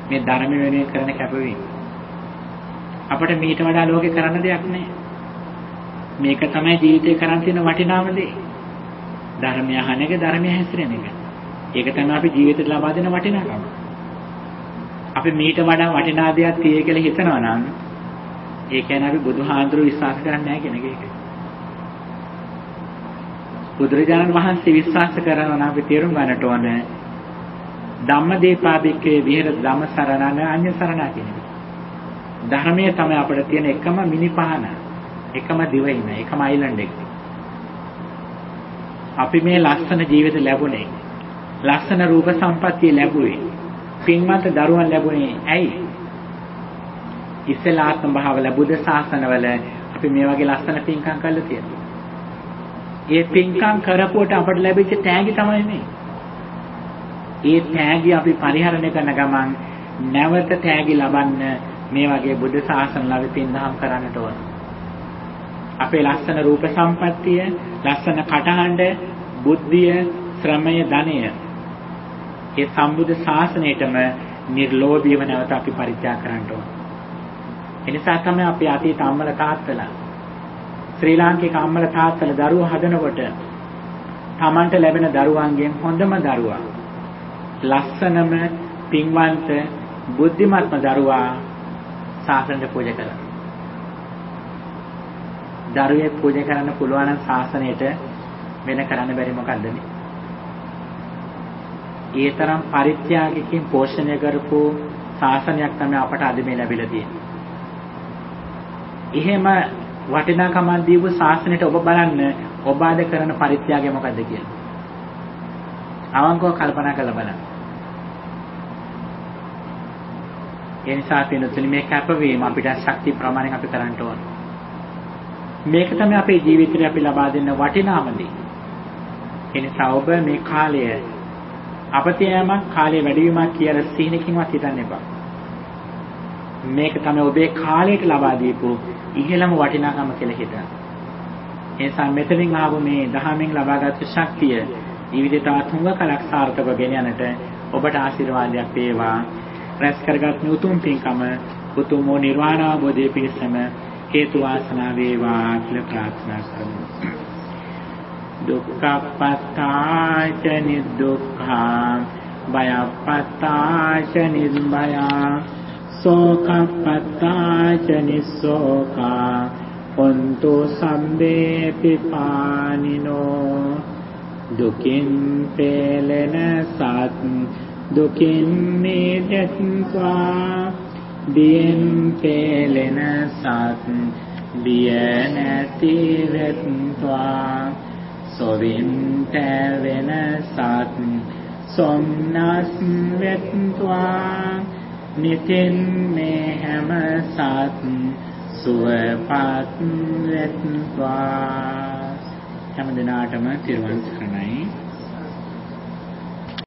මේ ධර්ම වෙනුවෙන් කරන කැපවීම. අපිට මීට වඩා ලෝකේ කරන්න දෙයක් නැහැ. මේක තමයි ජීවිතේ කරන් තියෙන වටිනාම දේ. ධර්මය අහන එක, ධර්මය හැසිරෙන එක. ඒක තමයි අපි ජීවිතේට ලබා දෙන වටිනාකම. අපි මීට වඩා වටිනා දෙයක් තියෙයි කියලා හිතනවා නම් ඒ කියන්නේ අපි බුදුහාඳුරු විශ්වාස කරන්නේ නැහැ කියන එක. බුදුරජාණන් වහන්සේ විශ්වාස කරනවා නම් අපි තේරුම් ගන්නට ඕන ධම්මදේපාදික්කේ විහෙර ධම්මසරණන අඤ්ඤ සරණා කියන එක. ධර්මයේ තමයි අපිට තියෙන එකම මිනිපහන, එකම දිවයින, එකම අයිලන්ඩ් එක. අපි මේ ලස්සන ජීවිත ලැබුණේ, ලස්සන රූප සම්පත්තිය ලැබුවේ, පින්වත් දරුවන් ලැබුණේ ඇයි? ඉස්සලාත්ම භාවල බුද්ධ ශාසනවල අපි මේ වගේ ලස්සන පින්කම් කරලා තියෙනවා. ඒ පින්කම් කරපුවට අපට ලැබිච්ච තෑගි තමයි මේ. ඒ තෑගි අපි පරිහරණය කරන ගමන් නැවත තෑගි ලබන්න මේ වගේ බුද්ධ ශාසන ළඟ පින්දහම් කරන්නට ඕන. අපේ ලස්සන රූප සම්පත්තිය, ලස්සන කටහඬ, බුද්ධිය, ශ්‍රමය, ධනය, ඒ සම්බුද්ධ ශාසනයටම නිර්ලෝභීව නැවත අපි පරිත්‍යාග කරන්න ඕන. එනිසා තමයි අපි අතීත අම්මලා තාත්තලා, ශ්‍රී ලාංකික අම්මලා තාත්තලා දරුවෝ හදනකොට තමන්ට ලැබෙන දරුවන්ගෙන් හොඳම දරුවා, ලස්සනම පින්වන්ත බුද්ධිමත්ම දරුවා ශාසනයට පූජා කරනවා. දරුවෙක් පූජා කරන්න පුළුවන් නම් ශාසනයට වෙන කරන්න බැරි මොකද්ද මේ? ඒ තරම් පරිත්‍යාගකින් පෝෂණය කරපු ශාසනයක් තමයි අපට අද මේ ලැබිලා තියෙන්නේ. එහෙම වටිනාකමක් දීපු ශාසනයට ඔබ බලන්න ඔබ ආද කරන පරිත්‍යාගය මොකද්ද කියලා. අවංකව කල්පනා කරලා බලන්න. ඒ නිසා පින්තුනි, මේ කැපවීම අපිට ශක්ති ප්‍රමාණයෙන් අපි කරන්න ඕන. මේක තමයි අපේ ජීවිතේ අපි ලබා දෙන්න වටිනාම දේ. ඒ නිසා ඔබ මේ කාලය අපතේම කාලේ වැඩිවීමක් කියලා සිහිනකින්වත් හිතන්න එපා. මේක තමයි ඔබේ කාලයට ලබා දීපු ඉහළම වටිනාකම කියලා හිතන්න. ඒ නිසා මෙතනින් ආව මේ දහමෙන් ලබාගත් ශක්තිය ජීවිතේ තවත් හුඟ කලක් සාර්ථකව ගෙන යන්නට ඔබට ආශිර්වාදයක් වේවා. රැස් කරගත් උතුම් පින්කම උතුම් නිර්වාණ අවබෝධයේ පිණසම හේතු වාසනා වේවා කියලා ප්‍රාර්ථනා කරමු. දුක්ඛපත්තාච නිදුක්ඛා භයපත්තාච නිර්භයා සෝකපත්තාච නිස්සෝකා හොන්තු සම්බේ පිපානිනෝ දුකින් පෙළෙන සත් දුකින් මිදෙත්වා බියෙන් පෙළෙන සත් බිය නැති වෙත්වා සොවින් තැවෙන සත් සොම්නස් වෙත්වා නිතින් මේ හැම සත් සුවපත් වෙත්වා. හැම දිනාටම තිරුවන් සරණයි.